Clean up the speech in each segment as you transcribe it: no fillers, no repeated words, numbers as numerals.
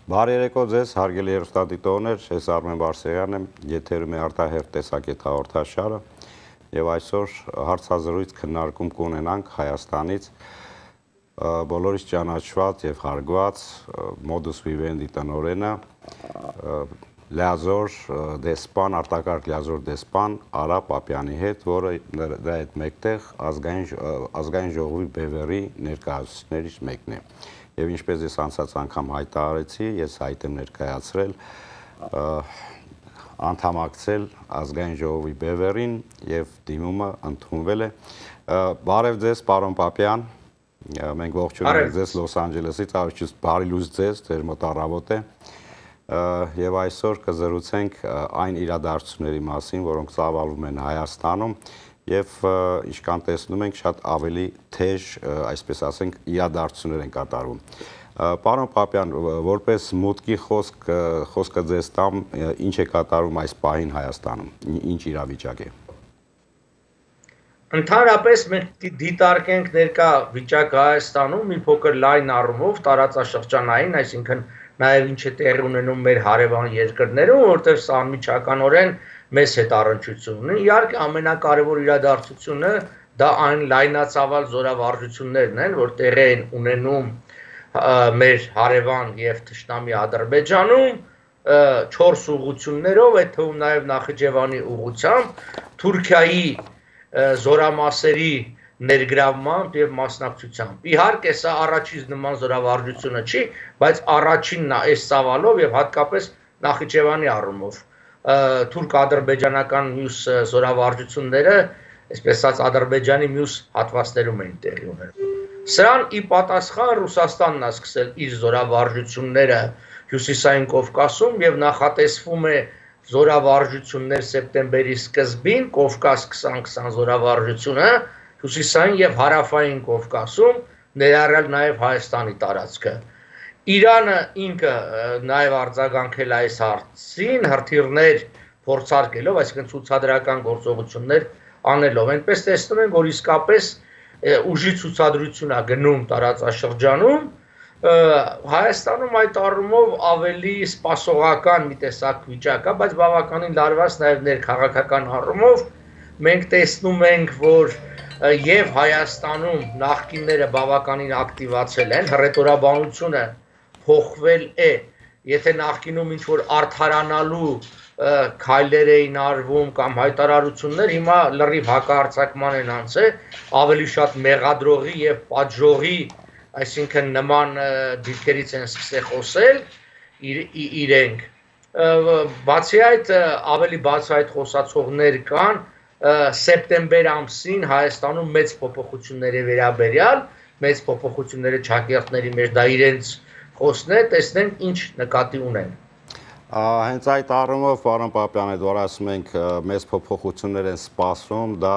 Բարի երեկո ձեզ, հարգելի հեռուստադիտողներ, ես Արմեն Բարսեղյանն եմ, եթերում է արտահերթ տեսակետ հաղորդաշարը եւ այսօր հարցազրույց քննարկում կունենանք Հայաստանից բոլորից ճանաչված եւ հարգված Modus Vivendi տնօրենը լիազոր դեսպան, արտակարգ լիազոր դեսպան Արա Պապյանի հետ, որը դրա հետ մեկտեղ ազգային ժողովի բևեռի ներկայացուցիչներից մեկն է։ Եվ ինչպես ես անցած անգամ հայտարարեցի, ես հայտ եմ ներկայացրել անդամակցել ազգային ժողովի բևեռին եւ դիմումը ընդունվել է։ Բարև ձեզ, պարոն Պապյան։ Մենք ողջունում ենք ձեզ Լոս Անջելեսից, ավելից բարի լույս ձեզ, ձեր մոտ առավոտ է։ Եվ այսօր կզրուցենք այն իրադարձությունների մասին, որոնք ծավալվում են Հայաստանում եւ ինչքան տեսնում ենք շատ ավելի թեժ, այսպես ասենք, իրադարձություններ են կատարվում։ Պարոն Պապյան, որպես մուտքի խոսքը ձեզ տամ, ինչ է կատարվում այս պահին Հայաստանում, ինչ իրավիճակ է։ Ընդհանրապես մենք դիտարկենք ներկա վիճակը Հայաստանում մի փոքր լայն առումով տարածաշրջանային, այսինքն նաև ինչ է տեղի ունենում մեր հարևան երկրներում, որտեղ սա անմիջականորեն մեզ հետ առնչություն ունի։ Իհարկե ամենակարևոր իրադարձությունը դա այն լայնածավալ զորավարժություններն են, որ տեղի են ունենում մեր հարևան եւ թշնամի Ադրբեջանում 4 ուղղություններով, այդ թվում նաև Նախիջևանի ուղղությամբ, Թուրքիայի զորամասերի ներգրավմամբ եւ մասնակցությամբ։ Իհարկե սա առաջից նման զորավարժությունը չի, բայց առաջինն է այս ծավալով եւ հատկապես Նախիջևանի առումով։ Թուրք-ադրբեջանական մյուս զորավարժությունները, այսպես ասած, Ադրբեջանի մյուս հատվածներում են տեղի ունենում։ Սրան ի պատասխան Ռուսաստանն է սկսել իր զորավարժությունները Հյուսիսային Կովկասում եւ նախատեսվում է զորավարժություններ սեպտեմբերի սկզբին Կովկաս 2020 զորավարժությունը Հյուսիսային եւ Հարավային Կովկասում, ներառյալ նաեւ Հայաստանի տարածքը։ Իրանը ինքը նաև արձագանքել այս հարցին հրթիռներ փորձարկելով, այսինքն ցուցադրական գործողություններ անելով։ Այնպես տեսնում ենք, որ իսկապես ուժի ցուցադրություն է գնում տարածաշրջանում, Հայաստանում այդ առումով ավելի սպասողական մի տեսակ վիճակ է, բայց բավականին լարված նաև ներքաղաքական առումով մենք տեսնում ենք, որ եւ Հայաստանում նախկինները բավականին ակտիվացել են, հռետորաբանությունը փոխվել է, եթե նախկինում ինչ որ արդարանալու քայլեր էին արվում կամ հայտարարություններ, հիմա լրիվ հակահարձակման են անցել, ավելի շատ մեղադրողի եւ պատժողի, այսինքն նման դիրքերից են սկսել խոսել իրենք։ Բացի այդ, ավելի բացահայտ խոսացողներ կան սեպտեմբեր ամսին Հայաստանում մեծ փոփոխությունների վերաբերյալ, մեծ փոփոխությունները ճակերտների մեջ դա իրենց խոսն է, տեսնենք ինչ նկատի ունեն։ Հենց այդ առումով, պարոն Պապյան, որ ասում ենք մեծ փոփոխություններ են սպասվում, դա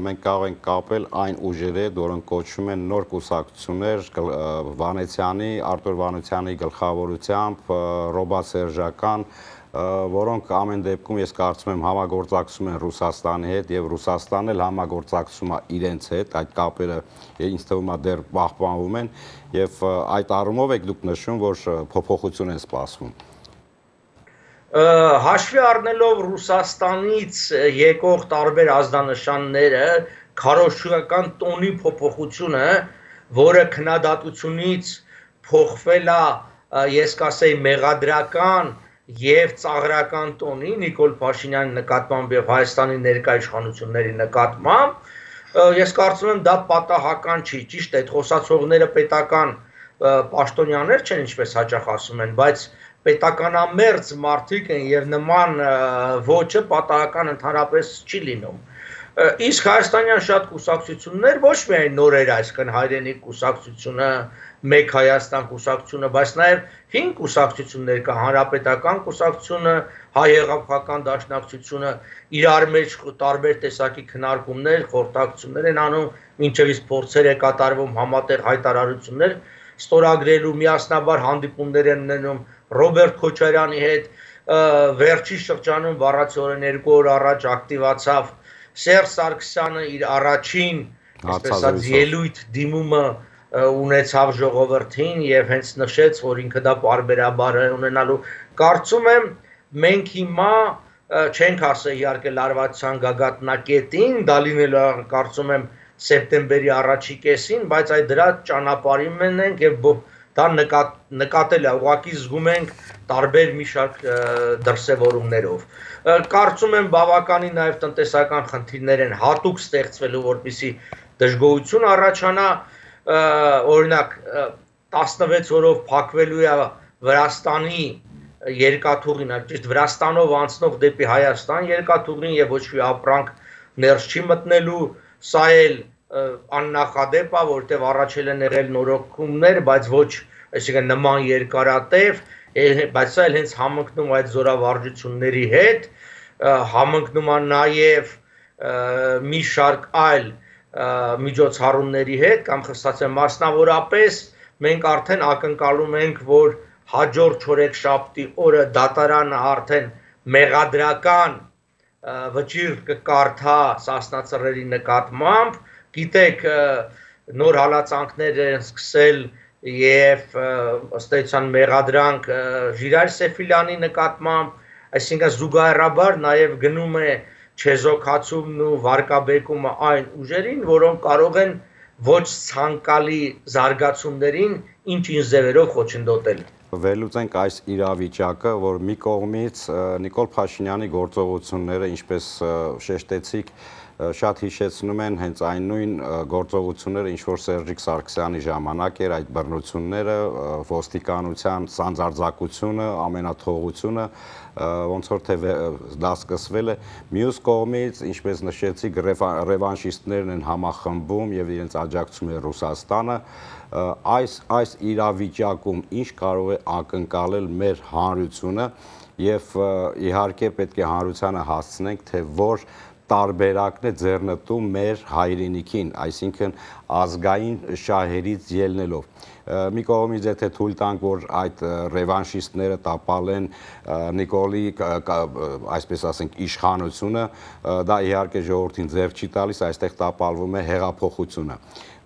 մենք կարող ենք կապել այն ուժերի հետ, որոնք կոչվում են նոր կուսակցություններ, Վանեցյանի, Արտուր Վանեցյանի գլխավորությամբ, ռոբասերժական, որոնք ամեն դեպքում ես կարծում եմ համագործակցում են Ռուսաստանի հետ եւ Ռուսաստանն էլ համագործակցում է իրենց հետ, այդ կապերը ինձ թվում է դեռ պահպանվում են եւ այդ առումով եք դուք նշում, որ փոփոխություն են սպասվում։ Հաշվի առնելով Ռուսաստանից եկող տարբեր ազդանշանները, քարոզչական տոնի փոփոխությունը, որը քննադատությունից փոխվել է, ես կասեի, մեղադրական եւ ծաղրական տոնի Նիկոլ Փաշինյանի նկատմամբ եւ Հայաստանի ներկայ իշխանությունների նկատմամբ, ես կարծում եմ դա պատահական չի, ճիշտ է, այդ խոսացողները պետական պաշտոնյաներ չեն, ինչպես հաճախ ասում են, բայց պետականամերձ մարդիկ են եւ նման ոճը պատահական ընդհանրապես չի լինում։ Իսկ հայաստանյան շատ կուսակցություններ ոչ միայն նորեր, այսքան հայրենիք կուսակցությունը, Մեկ Հայաստան կուսակցությունը, բայց նաեւ 5 կուսակցություններ կա, հանրապետական կուսակցությունը, հայ-հեղափոխական դաշնակցությունը, իրար մեջ տարբեր տեսակի քննարկումներ, խորհրդակցություններ են անում, մինչև իսկ փորձեր է կատարվում համատեղ հայտարարություններ ստորագրելու, միասնաբար հանդիպումներ են ունենում Ռոբերտ Քոչարյանի հետ, վերջի շրջանում բառացիորեն 2 օր առաջ ակտիվացավ Սերժ Սարգսյանը իր առաջին, այսպես ասած, ելույթ դիմումը ունեցավ ժողովրդին եւ հենց նշեց, որ ինքը դա բարբերաբար է ունենալու։ Կարծում եմ մենք հիմա չենք ասել իհարկե լարվածության գագաթնակետին, դա լինելու է կարծում եմ սեպտեմբերի առաջի կեսին, բայց այդ դրա ճանապարհին մենենք եւ դա նկատել է, ուղղակի զգում ենք տարբեր մի շարք դրսևորումներով։ Կարծում եմ բավականին նաև տնտեսական խնդիրներ են հատուկ ստեղծվելու, որպեսզի դժգոհություն առաջանա, օրինակ 16 օրով փակվելու է Վրաստանի երկաթուղին, ճիշտ Վրաստանով անցնող դեպի Հայաստան երկաթուղին եւ ոչ մի ապրանք ներս չի մտնելու, սա էլ աննախադեպ է, որտեղ առաջել են եղել նորոգումներ, բայց ոչ, այսինքն նման երկարատև, բայց սա էլ հենց համընկնում այդ զորավարժությունների հետ, համընկնում է նաև մի շարք այլ միջոցառումների հետ, կամ խստացեմ մասնավորապես մենք արդեն ակնկալում ենք, որ հաջորդ չորեքշաբթի օրը դատարանը արդեն մեղադրական վճիռ կկարդա Սասնա Ծռերի նկատմամբ, գիտեք նոր հալածանքներ են սկսել եւ ըստ էության մեղադրանք Ժիրայր Սեֆիլյանի նկատմամբ, այսինքն զուգահեռաբար նաեւ գնում է չեզոքացումն ու վարկաբեկումը այն ուժերին, որոնք կարող են ոչ ցանկալի զարգացումներին ինչ-ինչ ձևերով խոչընդոտել։ Վերլուծենք այս իրավիճակը, որ մի կողմից Նիկոլ Փաշինյանի գործողությունները, ինչպես շեշտեցիք, շատ հիշեցնում են հենց այն նույն գործողությունները, ինչ որ Սերժիկ Սարգսյանի ժամանակ էր, այդ բռնությունները, ոստիկանության սանձարձակությունը, ամենաթողությունը, ոնց որ թե դա սկսվել է։ Մյուս կողմից, ինչպես նշեցիք, ռևանշիստներն են համախմբում եւ իրենց աջակցում է Ռուսաստանը, այս իրավիճակում ինչ կարող է ակնկալել մեր հանրությունը եւ իհարկե պետք է հանրությանը հասցնենք, թե որ տարբերակն է ձեռնտու մեր հայրենիքին, այսինքն ազգային շահերից ելնելով։ Մի կողմից եթե թույլ տանք, որ այդ ռևանշիստները տապալեն Նիկոլի, այսպես ասենք, իշխանությունը, դա իհարկե ժողովրդին ձեռ չի տալիս, այստեղ տապալվում է հեղափոխությունը։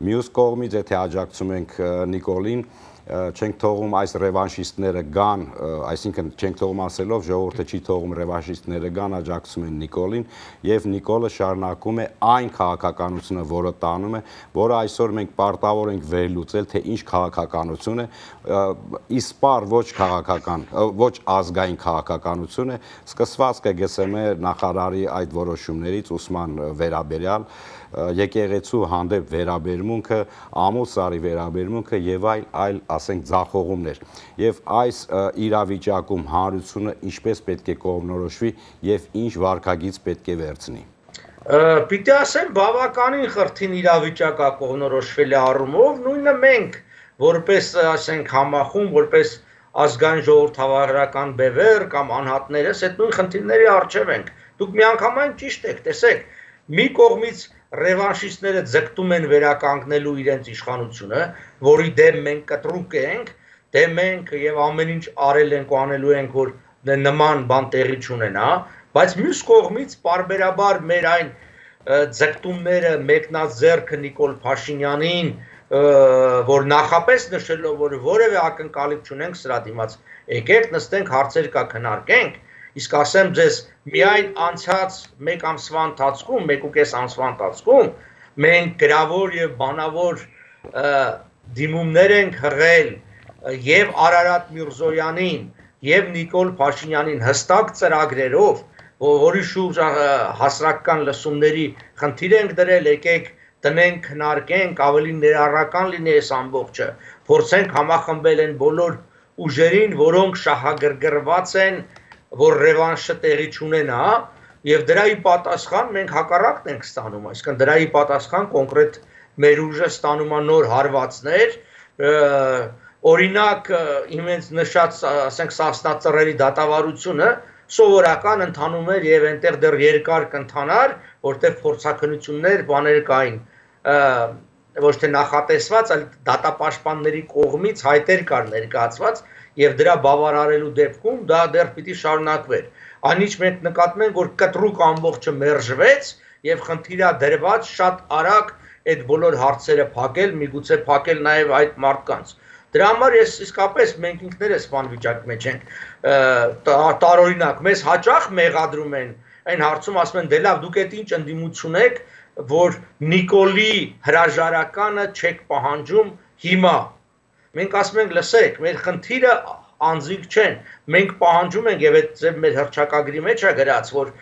Մյուս կողմից եթե աջակցում ենք Նիկոլին, չենք թողում այս ռևանշիստները գան, այսինքն չենք թողում ասելով ժողովուրդը չի թողում ռևանշիստները գան, աջակցում են Նիկոլին եւ Նիկոլը շարունակում է այն քաղաքականությունը, որը տանում է, որը այսօր մենք պարտավոր ենք վերլուծել, թե ինչ քաղաքականություն է, իսպար ոչ քաղաքական, ոչ ազգային քաղաքականություն է, սկսված ԿԳՍՄ նախարարի այդ որոշումներից ուսման վերաբերյալ եկեղեցու հանդեպ վերաբերմունքը, ամուսարի վերաբերմունքը եւ այլ ասենք ձախողումներ եւ այս իրավիճակում հանրությունը ինչպես պետք է կողմնորոշվի եւ ինչ վարքագիծ պետք է վերցնի։ Պիտի ասեմ բավականին խրթին իրավիճակ է կողմնորոշվելի առումով, նույնը մենք որպես ասենք համախումբ, որպես ազգային ժողովրդավարական բևեռ կամ անհատներս այդ նույն խնդիրների առջև ենք։ Դուք միանգամայն ճիշտ եք, տեսեք, մի կողմից ռևանշիստները ձգտում են վերականգնելու իրենց իշխանությունը, որի դեմ մենք կտրուկ ենք, դեմ ենք եւ ամեն ինչ արել ենք ու անելու ենք, որ նման բան տեղի չունենա, բայց մյուս կողմից պարբերաբար մեր այն ձգտումները մեկնաձեռքը Նիկոլ Փաշինյանին, որ նախապես նշելով, որ որևէ ակնկալիք չունենք սրա դիմաց, եկեք նստենք հարցեր կա քննարկենք, իսկ ասեմ ձեզ միայն անցած 1 ամսվա ընթացքում, 1.5 ամսվա ընթացքում մենք գրավոր եւ բանավոր դիմումներ ենք հղել եւ Արարատ Միրզոյանին եւ Նիկոլ Փաշինյանին հստակ ծրագրերով, որի շուրջ հասարակական լսումների խնդիր ենք դրել, եկեք տնենք, քննարկենք, ավելի ներառական լինի այս ամբողջը, փորձենք համախմբել են բոլոր ուժերին, որոնք շահագրգռված են, որ ռևանշը տեղի չունենա, եւ դրա ի պատասխան մենք հակառակն ենք ստանում, այսինքն դրա ի պատասխան կոնկրետ մեր ուժը ստանում է նոր հարվածներ, օրինակ ինձ նշած, ասենք Սասնա Ծռերի դատավարությունը սովորական ընթանում էր եւ այնտեղ դեռ երկար կընթանար, որտեղ փորձաքննություններ, բաներ կային, ոչ թե նախատեսված, այլ դատապաշտպանների կողմից հայտեր կար ներկայացված եւ դրա բավարարելու դեպքում դա դեռ պիտի շարունակվեր։ Այնինչ մենք նկատում ենք, որ կտրուկ ամբողջը մերժվեց եւ խնդիրա դրված շատ արագ այդ բոլոր հարցերը փակել, միգուցե փակել նաև այդ մարդկանց։ Դրա համար ես իսկապես մենք ինքներս բան վիճակի մեջ ենք տարօրինակ մեզ հաճախ մեղադրում են այն հարցում ասում են դե լավ դուք այդ ինչ ընդդիմություն եք որ Նիկոլի հրաժարականը չեք պահանջում հիմա մենք ասում ենք լսեք մեր խնդիրը անձիկ չեն մենք պահանջում ենք եւ այդ մեր հռչակագրի մեջ է գրած որ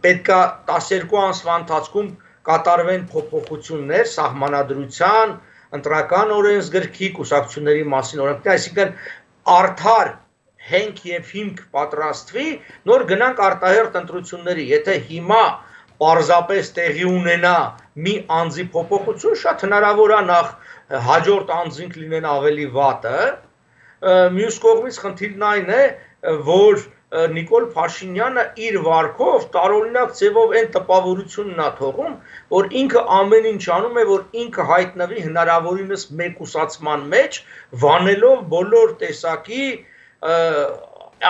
պետքա 12 ամսվա ընթացքում կատարվեն փոփոխություններ սահմանադրության ընտրական օրենսգրքի կուսակցությունների մասին օրենքներ այսինքն արդար հենք եւ հիմք պատրաստվի նոր գնանք արտահերթ ընտրությունների եթե հիմա պարզապես տեղի ունենա մի անձի փոփոխություն շատ հնարավոր է նախ հաջորդ անձինք լինեն ավելի վատը մյուս կողմից խնդիրն այն է որ Նիկոլ Փաշինյանը իր վարկով տարօրինակ ձևով այն տպավորությունն է թողում որ ինքը ամեն ինչ անում է որ ինքը հայտնվի հնարավորինս մեկուսացման մեջ վանելով բոլոր տեսակի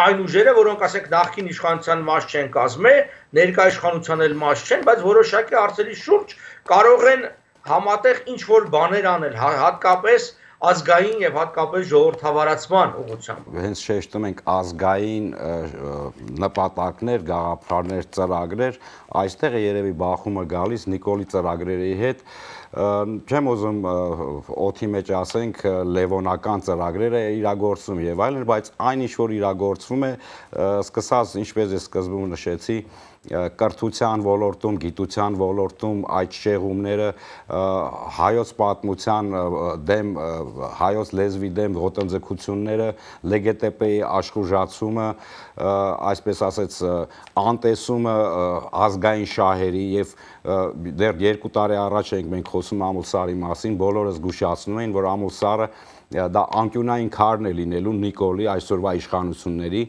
այն ուժերը որոնք ասենք նախկին իշխանության մաս չեն կազմել ներկա իշխանության էլ մաս չեն բայց որոշակի հարցերի շուրջ կարող են համատեղ ինչ որ բաներ անել հատկապես ազգային եւ հատկապես ժողովրդավարացման ուղղությամբ հենց շեշտում ենք ազգային նպատակներ, գաղափարներ, ծրագրեր, այստեղ է երևի բախումը գալիս Նիկոլի ծրագրերի հետ չեմ ուզում օդի մեջ ասենք լևոնական ծրագրերը իրագործում եւ այլն, բայց այն ինչ որ իրագործվում է սկսած ինչպես ես սկզբում նշեցի կրթության ոլորտում, գիտության ոլորտում այդ շեղումները հայոց պատմության դեմ, հայոց լեզվի դեմ ոտնձգությունները, լեգետեպեի աշխուժացումը, այսպես ասած անտեսումը ազգային շահերի եւ դեռ 2 տարի առաջ ենք մենք խոսում Ամուլսարի մասին, բոլորը զգուշացնում էին, որ Ամուլսարը դա անկյունային քարն է լինելու Նիկոլի այսօրվա իշխանությունների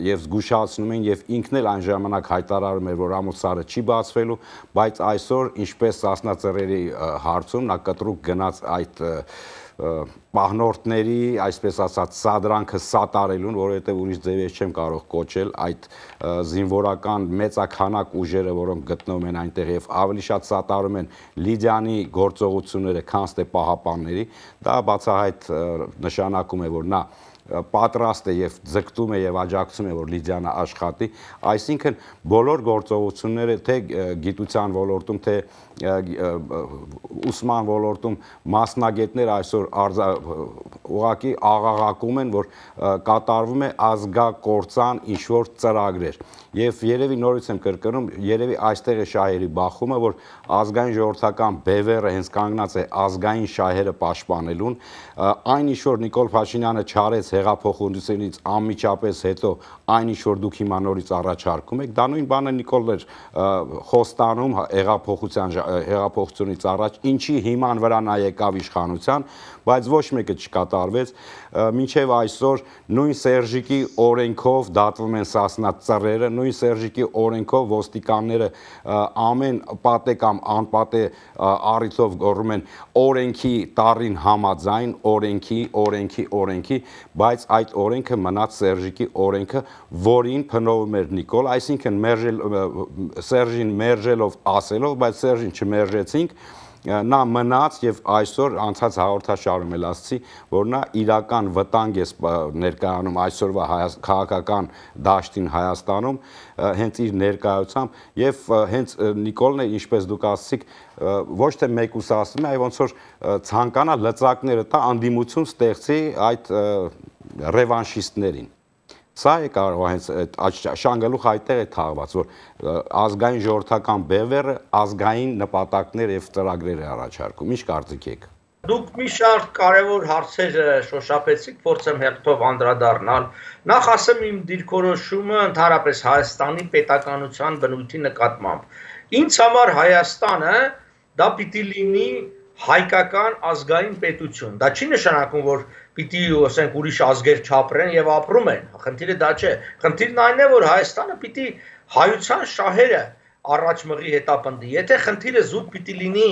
եւ զգուշացնում են եւ ինքն էլ այն ժամանակ հայտարարում էր որ Ամուլսարը չի բացվելու բայց այսօր ինչպես Սասնա ծռերի հարցում նա կտրուկ գնաց այդ պահնորդների այսպես ասած սադրանքը սատարելուն որովհետեւ ուրիշ ձև ես չեմ կարող կոչել այդ զինվորական մեծաքանակ ուժերը որոնք գտնվում են այնտեղ եւ ավելի շատ սատարում են Լիդիանի գործողությունները քան ստե պահապանների դա բացահայտ նշանակում է որ նա պատրաստ է եւ ձգտում է եւ աջակցում է որ Լիդիանը աշխատի այսինքն բոլոր գործողությունները թե գիտության ոլորտում թե ուսման ոլորտում մասնագետներ այսօր ուղղակի աղաղակում են որ կատարվում է ազգակործան ինչ որ ծրագրեր եւ երևի նորից եմ կրկնում երևի այստեղ է շահերի բախումը որ ազգային ժողովրդական բևեռը հենց կանգնած է ազգային շահերը պաշտպանելուն այն ինչ որ Նիկոլ Փաշինյանը չարեց հեղափոխությունից անմիջապես հետո այն ինչ որ դուք հիմա նորից առաջարկում եք դա նույն բանը Նիկոլն էր խոստանում հեղափոխությունից առաջ ինչի հիման վրա նա եկավ իշխանության բայց ոչ մեկը չկատարվեց մինչև այսօր նույն Սերժիկի օրենքով դատվում են Սասնա ծռերը նույն Սերժիկի օրենքով ոստիկանները ամեն պատե կամ անպատե առիթով գոռում են օրենքի տառին համաձայն օրենքի բայց այդ օրենքը մնաց Սերժիկի օրենքը որին փնովում էր Նիկոլ այսինքն Սերժին մերժելով ասելով բայց Սերժին չմերժեցինք նա մնաց եւ այսօր անցած հաղորդաշարում էլ ասացի որ նա իրական վտանգ է ներկայանում այսօրվա քաղաքական դաշտին Հայաստանում հենց իր ներկայությամբ եւ հենց Նիկոլն է ինչպես դուք ասացիք ոչ թե մեկուսացնում այլ ոնց որ ցանկանա լծակները տա անդիմություն ստեղծի այդ ռևանշիստներին Սա է կարող հենց շանգալուխ այդտեղ է թաղված, որ ազգային ժողովրդական բևեռը ազգային նպատակներ եւ ծրագրեր է առաջարկում։ Ինչ կարծիք եք։ Դուք մի շարք կարևոր հարցեր շոշափեցիք, փորձեմ հերթով անդրադառնալ։ Նախ ասեմ իմ դիրքորոշումը ընդհանրապես Հայաստանի պետականության բնույթի նկատմամբ։ Ինձ համար Հայաստանը դա պիտի լինի հայկական ազգային պետություն։ Դա չի նշանակում, որ պիտի ասենք ուրիշ ազգեր չապրեն եւ ապրում են։ Խնդիրը դա չէ։ Խնդիրն այն է, որ Հայաստանը պիտի հայության շահերը առաջ մղի հետապնդի։ Եթե խնդիրը զուտ պիտի լինի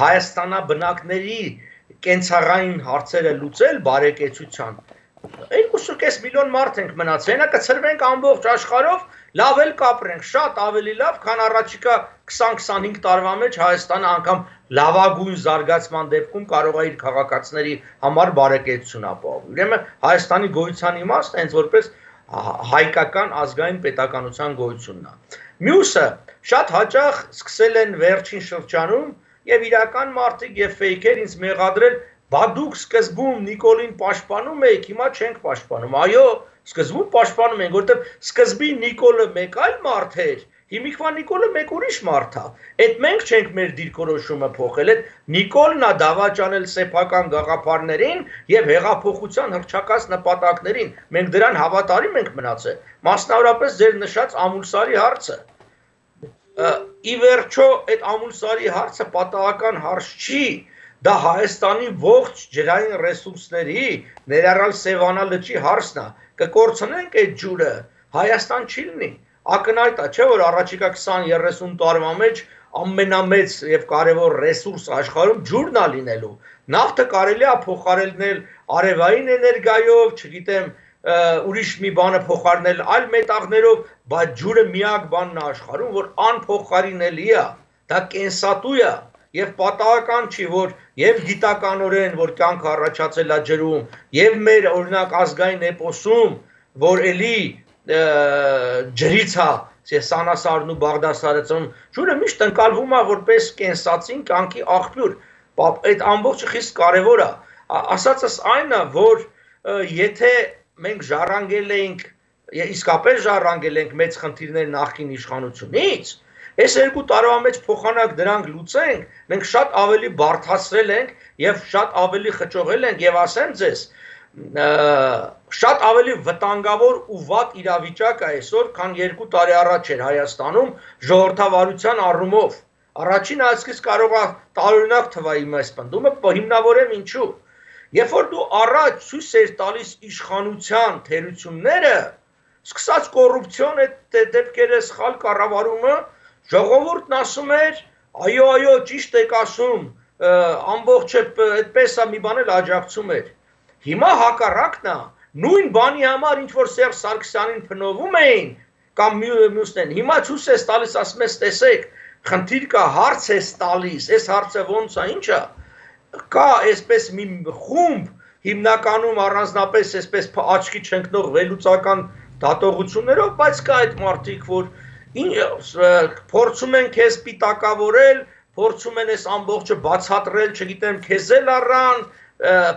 հայաստանաբնակների կենցաղային հարցերը լուծել բարեկեցության, 2.5 միլիոն մարդ ենք մնացել, հենա կցրվենք ամբողջ աշխարհով, լավ էլ կապրենք, շատ ավելի լավ, քան առաջիկա 20-25 տարվա մեջ Հայաստանը անգամ լավագույն զարգացման դեպքում կարող է իր քաղաքացիների համար բարեկեցություն ապահովել։ Ուրեմն Հայաստանի գոյության իմաստը հենց որպես հայկական ազգային պետականության գոյությունն է։ Մյուսը շատ հաճախ սկսել են վերջին շրջանում եւ իրական մարդիկ եւ ֆեյքեր ինձ մեղադրել, բա դուք սկզբում Նիկոլին պաշտպանում եք, հիմա չենք պաշտպանում։ Այո, սկզբում պաշտպանում ենք, որովհետեւ սկզբի Նիկոլը մեկ այլ մարդ էր, հիմիկվա Նիկոլը մեկ ուրիշ մարդ է։ Այդ մենք չենք մեր դիրքորոշումը փոխել, այդ Նիկոլն է դավաճանել սեփական գաղափարներին եւ հեղափոխության հռչակած նպատակներին։ Մենք դրան հավատարիմ ենք մնացել։ Մասնավորապես ձեր նշած Ամուլսարի հարցը։ Ի վերջո այդ Ամուլսարի հարցը պատահական հարց չի, դա Հայաստանի ողջ ջրային ռեսուրսների, ներառյալ Սևանա լճի հարցն է, կկորցնենք այդ ջուրը, Հայաստան չի լինի, ակնհայտ է, չէ՞ որ առաջիկա 20-30 տարվա մեջ ամենամեծ եւ կարեւոր ռեսուրս աշխարհում ջուրն է լինելու, նավթը կարելի է փոխարինել արևային էներգիայով, չգիտեմ, ուրիշ մի բանը փոխարինել այլ մետաղներով, բայց ջուրը միակ բանն է աշխարհում, որ անփոխարինելի է, դա կենսատու է եւ պատահական չի, որ եւ գիտականորեն, որ կյանքը առաջացել է ջրում, եւ մեր օրինակ ազգային էպոսում, որ էլի ջրից է Սանասարն ու Բաղդասարը, ջուրը միշտ ընկալվում է որպես կենսացին կյանքի աղբյուր, այդ ամբողջը խիստ կարեւոր է, ասածս այն է, որ եթե մենք ժառանգել ենք, իսկապես ժառանգել ենք մեծ խնդիրներ նախկին իշխանությունից, այս 2 տարվա մեջ փոխանակ դրանք լուծենք, մենք շատ ավելի բարդացրել ենք եւ շատ ավելի խճողել ենք եւ ասեմ ձեզ, շատ ավելի վտանգավոր ու վատ իրավիճակ է այսօր, քան 2 տարի առաջ էր Հայաստանում ժողովրդավարության առումով։ Առաջին այսքից կարող է տարօրինակ թվա իմ այս պնդումը, հիմնավորեմ ինչու։ Երբ որ դու առաջ ցույց էր տալիս իշխանության թերությունները, սկսած կոռուպցիոն այդ դեպքերը սխալ կառավարումը, ժողովուրդն ասում էր, այո, ճիշտ եք ասում, ամբողջը այդպես է մի բան էլ աջակցում էր։ Հիմա հակառակն է, նույն բանի համար ինչ որ Սերժ Սարգսյանին փնովում էին կամ մյուսներն, հիմա ցույց է տալիս, ասում ես, տեսեք, խնդիր կա, հարց է տալիս, այս հարցը ոնց է, ինչ է։ Կա այսպես մի խումբ, հիմնականում առանձնապես այսպես աչքի չընկնող վերլուծական դատողություններով, բայց կա այդ մարդիկ, որ փորձում են քեզ պիտակավորել, փորձում են այս ամբողջը բացատրել, չգիտեմ, քեզ էլ առան,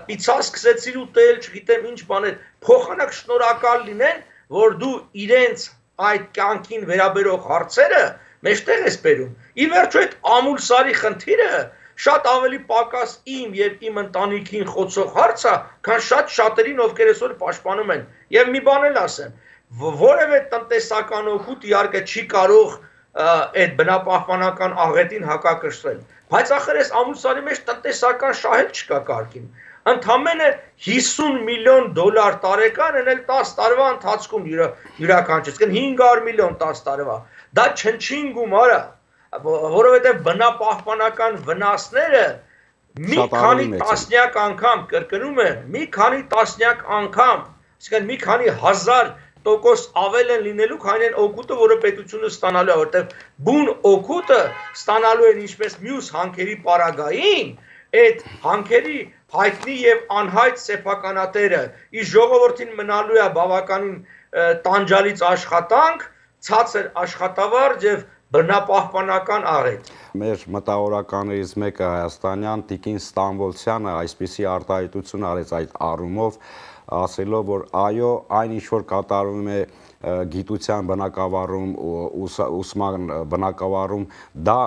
պիցա սկսեցիր ուտել, չգիտեմ ինչ բաներ, փոխանակ շնորհակալ լինեն, որ դու իրենց այդ կյանքին վերաբերող հարցերը մեջտեղ ես բերում։ Ի վերջո այդ Ամուլսարի խնդիրը շատ ավելի պակաս իմ եւ իմ ընտանիքին խոցող հարց է, քան շատերին, ովքեր այսօր պաշտպանում են։ Եվ մի բան էլ ասեմ, որևէ տնտեսական օգուտ իհարկե չի կարող այդ բնապահպանական աղետին հակակշռել, բայց ախր այս Ամուլսարի մեջ տնտեսական շահել չկա կարգին։ Ընդամենը 50 միլիոն դոլար տարեկան են էլ 10 տարվա ընթացքում յուրաքանչյուր, 500 միլիոն 10 տարվա։ Դա չնչին գումար է, որովհետև բնապահպանական վնասները մի քանի տասնյակ անգամ, կրկնում եմ, մի քանի տասնյակ անգամ, այսինքն մի քանի հազար տոկոս ավել են լինելու, քան այն օգուտը, որը պետությունը ստանալու է, որտեղ բուն օգուտը ստանալու են ինչպես մյուս հանքերի պարագային, այդ հանքերի հայտնի եւ անհայտ սեփականատերը իր ժողովրդին մնալու է բավականին տանջալից աշխատանք, ցածր աշխատավարձ եւ բնապահպանական աղետ։ Մեր մտավորականներից մեկը հայաստանյան Տիկին Ստամբոլցյանը այսպիսի արտահայտություն արեց այդ առումով, ասելով, որ այո, այն ինչ որ կատարվում է գիտության բնակավարում, ուսման բնակավարում, դա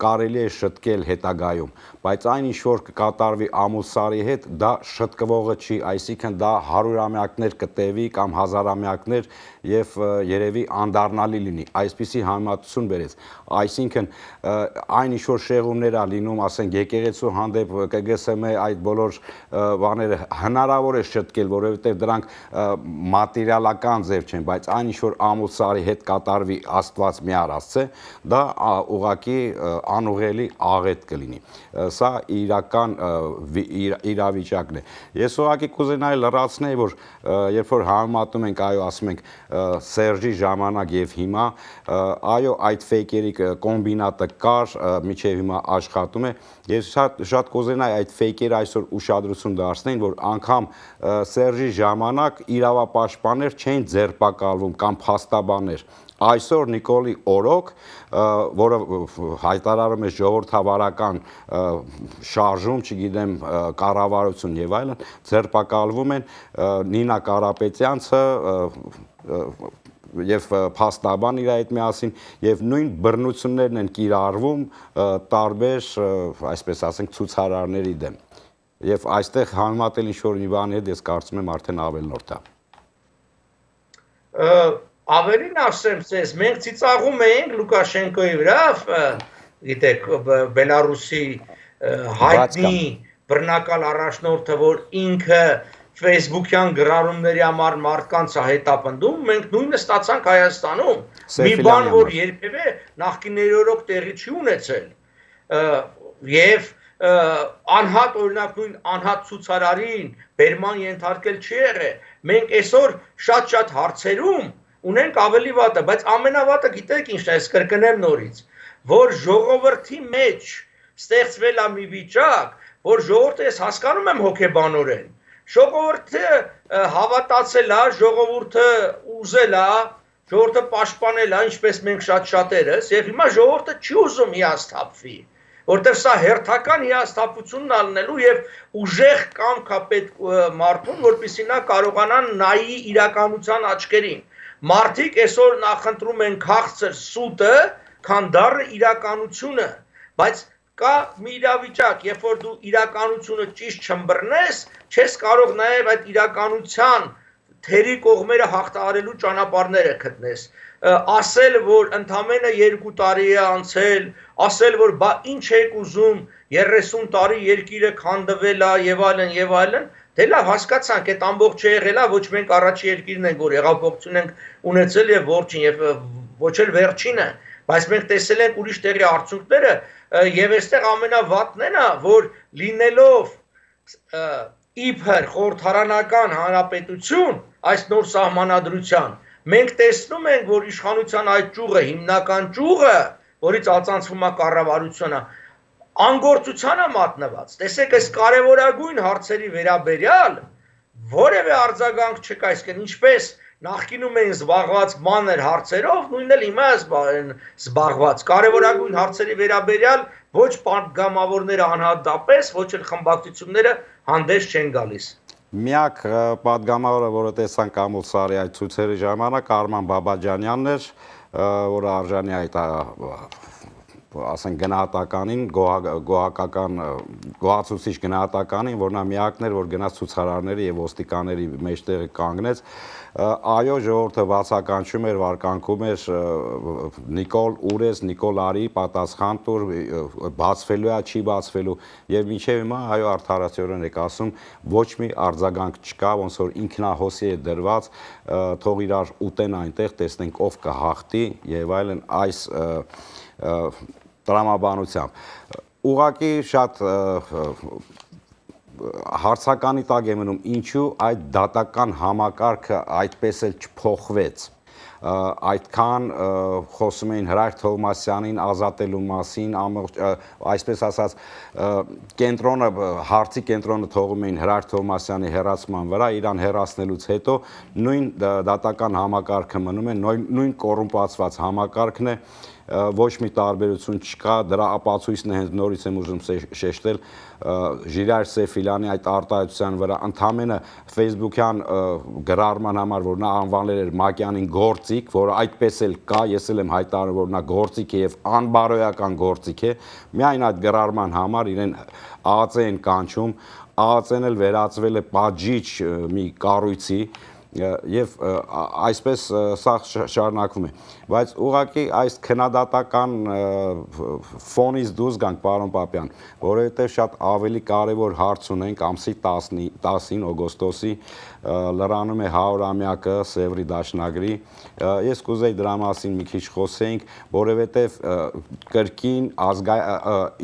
կարելի է շտկել հետագայում, բայց այն ինչ որ կկատարվի Ամուլսարի հետ, դա շտկվողը չի, այսինքն դա 100-ամյակներ կտևի կամ 1000-ամյակներ եւ երևի անդառնալի լինի, այսպիսի համեմատություն բերեց, այսինքն այն ինչ որ շեղումներ ա լինում, ասենք եկեղեցու հանդեպ ԿԳՍՄ այդ բոլոր բաները հնարավոր է շտկել, որովհետեւ դրանք մատերիալական ձև չեն, բայց բայց այն ինչ որ ամուսարի հետ կատարվի Աստված մի արածը, դա ուղղակի անուղելի աղետ կլինի։ Սա իրական իրավիճակն է։ Ես ուղղակի կուզենայի լրացնել, որ երբ որ համեմատում ենք, այո, ասում ենք Սերժի ժամանակ եւ հիմա, այո, այդ ֆեյքերի կոմբինատը կար, միջև հիմա աշխատում է։ Ես շատ կուզենայի այդ ֆեյքերը այսօր ուշադրություն դարձնեն, որ անգամ Սերժի ժամանակ իրավապաշտպաններ չէին ձերբակալվում կամ փաստաբաններ։ Այսօր Նիկոլի օրոք, որը հայտարարում է ժողովրդավարական շարժում, չգիտեմ, կառավարություն եւ այլն, ձերբակալվում են Նինա Կարապետյանցը եւ փաստաբան իր հետ միասին եւ նույն բռնություններն են կիրառվում տարբեր, այսպես ասենք, ցուցարարների դեմ։ Եվ այստեղ համեմատել ինչ-որ մի բանի հետ ես կարծում եմ արդեն ավելնորդ է։ Ավելին ասեմ ձեզ, մենք ծիծաղում էինք Լուկաշենկոյի վրա, գիտեք, Բելարուսի հայտնի բռնակալ առաջնորդը, որ ինքը Facebook-յան գրառումների համար մարդկանց է հետապնդում, մենք նույնը ստացանք Հայաստանում, մի բան, որ երբևէ նախկինների օրոք տեղի չի ունեցել, եւ անհատ օրինակ նույն անհատ ցուցարարին բերման ենթարկել չի եղել, մենք այսօր շատ հարցերում ունենք ավելի վատը, բայց ամենավատը գիտեք ինչն է, ես կրկնեմ նորից, որ ժողովրդի մեջ ստեղծվել է մի վիճակ, որ ժողովուրդը ես հասկանում եմ հոգեբանորեն, ժողովուրդը հավատացել է, ժողովուրդը ուզել է, ժողովուրդը պաշտպանել է, ինչպես մենք շատերս, եւ հիմա ժողովուրդը չի ուզում հիասթափվի, որտեղ սա հերթական հիասթափությունն ալնելու եւ ուժեղ կամք է պետք մարդուն, որպեսզի նա կարողանա նայի իրականության աչքերին։ Մարդիկ այսօր նախընտրում են քաղցր սուտը, քան դառը իրականությունը, բայց կա մի իրավիճակ, երբ որ դու իրականությունը ճիշտ չըմբռնես, չես կարող նաև այդ իրականության թերի կողմերը հաղթահարելու ճանապարհները գտնես։ Ասել, որ ընդամենը 2 տարի է անցել, ասել, որ բա ինչ եք ուզում, 30 տարի երկիրը քանդվել է եւ այլն, դե լավ հասկացանք, այդ ամբողջը եղել է, ոչ մենք առաջի երկիրն ենք, որ հեղափոխություն ենք ունեցել եւ որջին եւ ոչ էլ վերջինը, բայց մենք տեսել ենք ուրիշ տեղի արդյունքները եւ այստեղ ամենավատն է, որ լինելով իբր խորհրդարանական հանրապետություն այս նոր սահմանադրության, մենք տեսնում ենք, որ իշխանության այդ ճյուղը, հիմնական ճյուղը, որից ածանցվում է կառավարությունը, անգործությանը մատնված, տեսեք այս կարևորագույն հարցերի վերաբերյալ որևէ արձագանք չկա, այսինքն ինչպես նախկինում էին զբաղված մանր հարցերով, նույնն էլ հիմա են զբաղված, կարևորագույն հարցերի վերաբերյալ ոչ պատգամավորները անհատապես, ոչ էլ խմբակցությունները հանդես չեն գալիս։ Միակ պատգամավորը, որը տեսանք Ամուլսարի այդ ցույցերի ժամանակ, Արման Բաբաջանյանն էր, որը արժանի այդ ասենք գնահատականին, գոհակական գոհացուցիչ գնահատականին, որ նա միակն էր, որ գնաց ցուցարարների եւ ոստիկանների մեջտեղը կանգնեց, այո, ժողովուրդը բացականչում էր, վարկանքում էր Նիկոլ Ուրես, Նիկոլ արի, պատասխան տուր, բացվելու է, չի բացվելու եւ մինչեւ հիմա այո արդարացիորեն եք ասում, ոչ մի արձագանք չկա, ոնց որ ինքնահոսի է դրված, թող իրար ուտեն այնտեղ, տեսնենք ով կհաղթի եւ այլն այս տրամաբանությամբ ուղղակի շատ հարցականի տակ է մնում ինչու այդ դատական համակարգը այդպես էլ չփոխվեց այդքան խոսում էին Հրայր Թովմասյանին ազատելու մասին այսպես ասած կենտրոնը հարցի կենտրոնը թողում էին Հրայր Թովմասյանի հեռացման վրա իրան հեռացնելուց հետո նույն դատական համակարգը մնում է նույն կոռումպացված համակարգն է ոչ մի տարբերություն չկա, դրա ապացույցն է հենց նորից եմ ուզում շեշտել Ժիրայր Սեֆիլյանի այդ արտահայտության վրա ընդամենը Facebook-յան գրառման համար, որ նա անվանել էր Մակյանին գործիք, որը այդպես էլ կա, ես էլ եմ հայտարարում, որ նա գործիք է եւ անբարոյական գործիք է, միայն այդ գրառման համար իրեն ԱԱԾ են կանչում, ԱԱԾ-ն էլ վերածվել է պատժիչ մի կառույցի եւ այսպես սա շարունակվում է բայց ուղղակի այս քննադատական ֆոնից դուրս գանք պարոն Պապյան որովհետեւ շատ ավելի կարեւոր հարց ունենք ամսի 10-ին օգոստոսի լրանում է 100-ամյակը Սևրի դաշնագրի։ Ես կուզեի դրա մասին մի քիչ խոսենք, որովհետև կրկին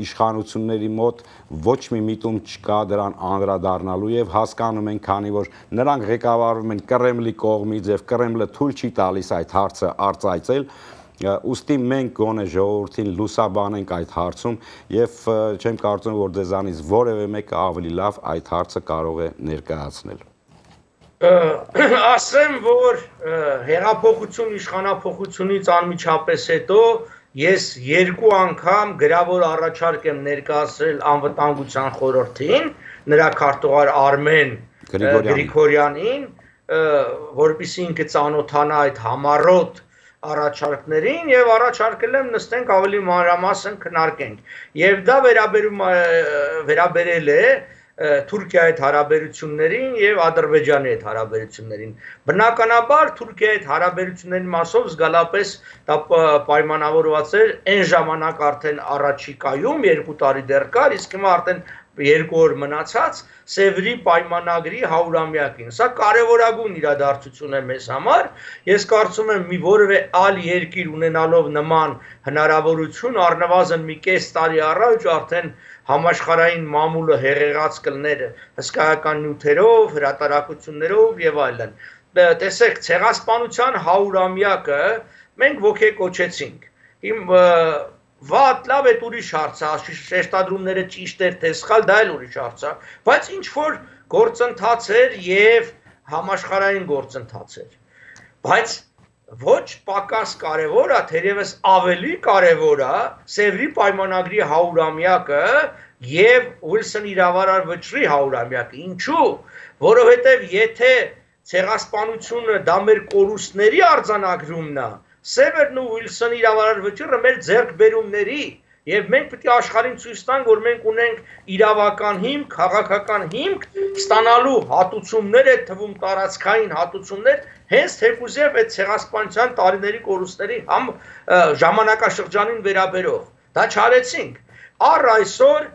իշխանությունների մոտ ոչ մի միտում չկա դրան անդրադառնալու եւ հասկանում են, քանի որ նրանք ղեկավարվում են Կրեմլի կողմից եւ Կրեմլը թույլ չի տալիս այդ հարցը արծայծել, ուստի մենք գոնե ժողովրդին լուսաբանենք այդ հարցում եւ չեմ կարծում, որ դեզանից որևէ մեկը ավելի լավ այդ հարցը կարող է ներկայացնել։ Ասեմ, որ հեղափոխություն իշխանափոխությունից անմիջապես հետո ես 2 անգամ գրավոր առաջարկ եմ ներկայացրել անվտանգության խորհրդին, նրա քարտուղար Արմեն Գրիգորյանին, որպեսզի ինքը ծանոթանա այդ համառոտ առաջարկներին եւ առաջարկել եմ նստենք ավելի մանրամասն քննարկենք եւ դա վերաբերել է Թուրքիայի հետ հարաբերություններին եւ Ադրբեջանի հետ հարաբերություններին բնականաբար Թուրքիայի հետ հարաբերությունների մասով զգալապես դա պայմանավորված էր այն ժամանակ արդեն առաջիկայում 2 տարի դեռ կար իսկ հիմա արդեն 2 օր մնացած Սևրի պայմանագրի 100-ամյակին։ Սա կարևորագույն իրադարձություն է մեզ համար։ Ես կարծում եմ մի որևէ այլ երկիր ունենալով նման հնարավորություն առնվազն մի կես տարի առաջ արդեն համաշխարհային մամուլը հեղեղած կլներ հսկայական նյութերով, հրատարակություններով եւ այլն։ Տեսեք, ցեղասպանության 100-ամյակը մենք ոգեկոչեցինք։ Վատ, լավ է ուրիշ հարց է, շեշտադրումները ճիշտ էր, թե սխալ, դա էլ ուրիշ հարց է, բայց ինչ որ գործընթաց էր եւ համաշխարհային գործընթաց էր։ Բայց ոչ պակաս կարևոր է, թերևս ավելի կարևոր է Սևրի պայմանագրի 100-ամյակը եւ Ուիլսոնի իրավարար վճռի 100-ամյակը։ Ինչու՞, որովհետեւ եթե ցեղասպանությունը դա մեր կորուստների արձանագրումն է, Սևերն ու Ուիլսոնի իրավարար վճիռը մեր ձեռքբերումների եւ մենք պետք է աշխարհին ցույց տանք, որ մենք ունենք իրավական հիմք, քաղաքական հիմք ստանալու հատուցումներ, այդ թվում տարածքային հատուցումներ, հենց թեկուզև այդ ցեղասպանության տարիների կորուստների ժամանակաշրջանին վերաբերող։ Դա չարեցինք։ Առ այսօր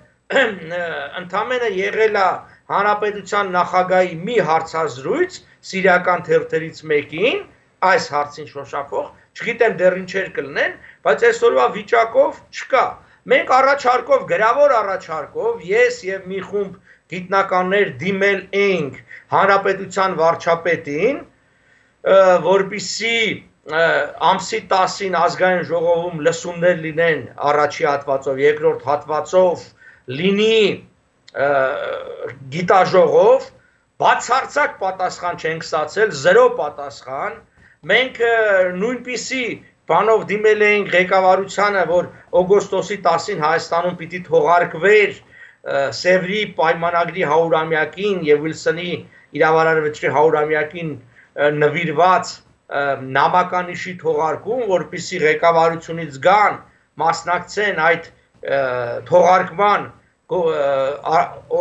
ընդամենը եղել է հանրապետության նախագահի մի հարցազրույց սիրիական թերթերից մեկին այս հարցին շոշափող չգիտեմ դեռ ինչեր կլինեն, բայց այսօրվա վիճակով չկա։ Մենք առաջարկով, գրավոր առաջարկով, ես եւ մի խումբ գիտնականներ դիմել էինք հանրապետության վարչապետին, որպեսզի ամսի 10-ին ազգային ժողովում լսումներ լինեն առաջի հատվածով, երկրորդ հատվածով լինի գիտաժողով, բացարձակ պատասխան չենք ստացել, 0 պատասխան։ Մենք նույնպիսի բանով դիմել էինք ղեկավարությանը, որ օգոստոսի 10-ին Հայաստանում պիտի թողարկվեր Սևրի պայմանագրի 100-ամյակին եւ Ուիլսոնի իրավարար վճռի 100-ամյակին նվիրված նամականիշի թողարկում, որպեսզի ղեկավարությունից գան մասնակցեն այդ թողարկման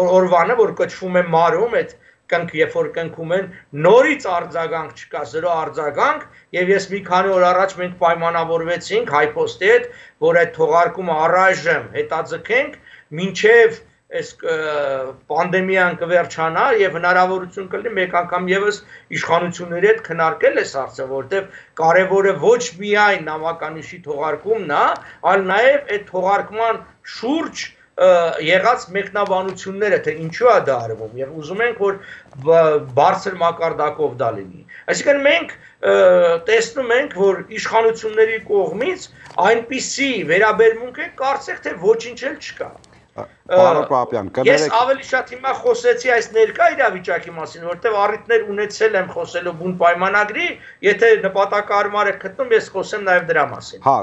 օրվանը, որ կոչվում է մարում, այդ երբ որ կնքում են նորից արձագանք չկա, 0 արձագանք եւ ես մի քանի օր առաջ մենք պայմանավորվեցինք հայփոստի հետ, որ այդ թողարկումը առայժմ հետաձգենք մինչեւ այս պանդեմիան կվերջանա եւ հնարավորություն կլինի մեկ անգամ եւս իշխանությունների հետ քննարկել այս հարցը, որտեղ կարեւորը ոչ միայն նամականիշի թողարկումն է, այլ նաեւ այդ թողարկման շուրջ եղած մեկնաբանությունները, թե ինչու է դա արվում եւ ուզում ենք, որ բարձր մակարդակով դա լինի։ Այսինքն մենք տեսնում ենք, որ իշխանությունների կողմից այնպիսի վերաբերմունք է, կարծեք թե ոչինչ էլ չկա։ Պարոն Պապյան, Ես ավելի շատ հիմա խոսեցի այս ներկա իրավիճակի մասին, որտեղ առիթներ ունեցել եմ խոսելու բուն պայմանագրի, եթե նպատակահարմար եք գտնում, ես խոսեմ նաև դրա մասին։ Հա,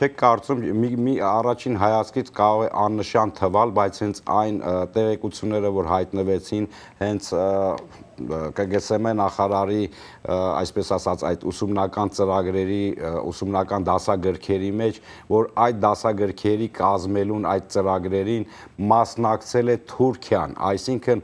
չեք կարծում մի առաջին հայացքից կարող է աննշան թվալ, բայց հենց այն տեղեկությունները, որ հայտնվեցին, հենց ԿԳՍՄ նախարարի, այսպես ասած, այդ ուսումնական ծրագրերի, ուսումնական դասագրքերի մեջ, որ այդ դասագրքերի կազմելուն այդ ծրագրերին մասնակցել է Թուրքիան, այսինքն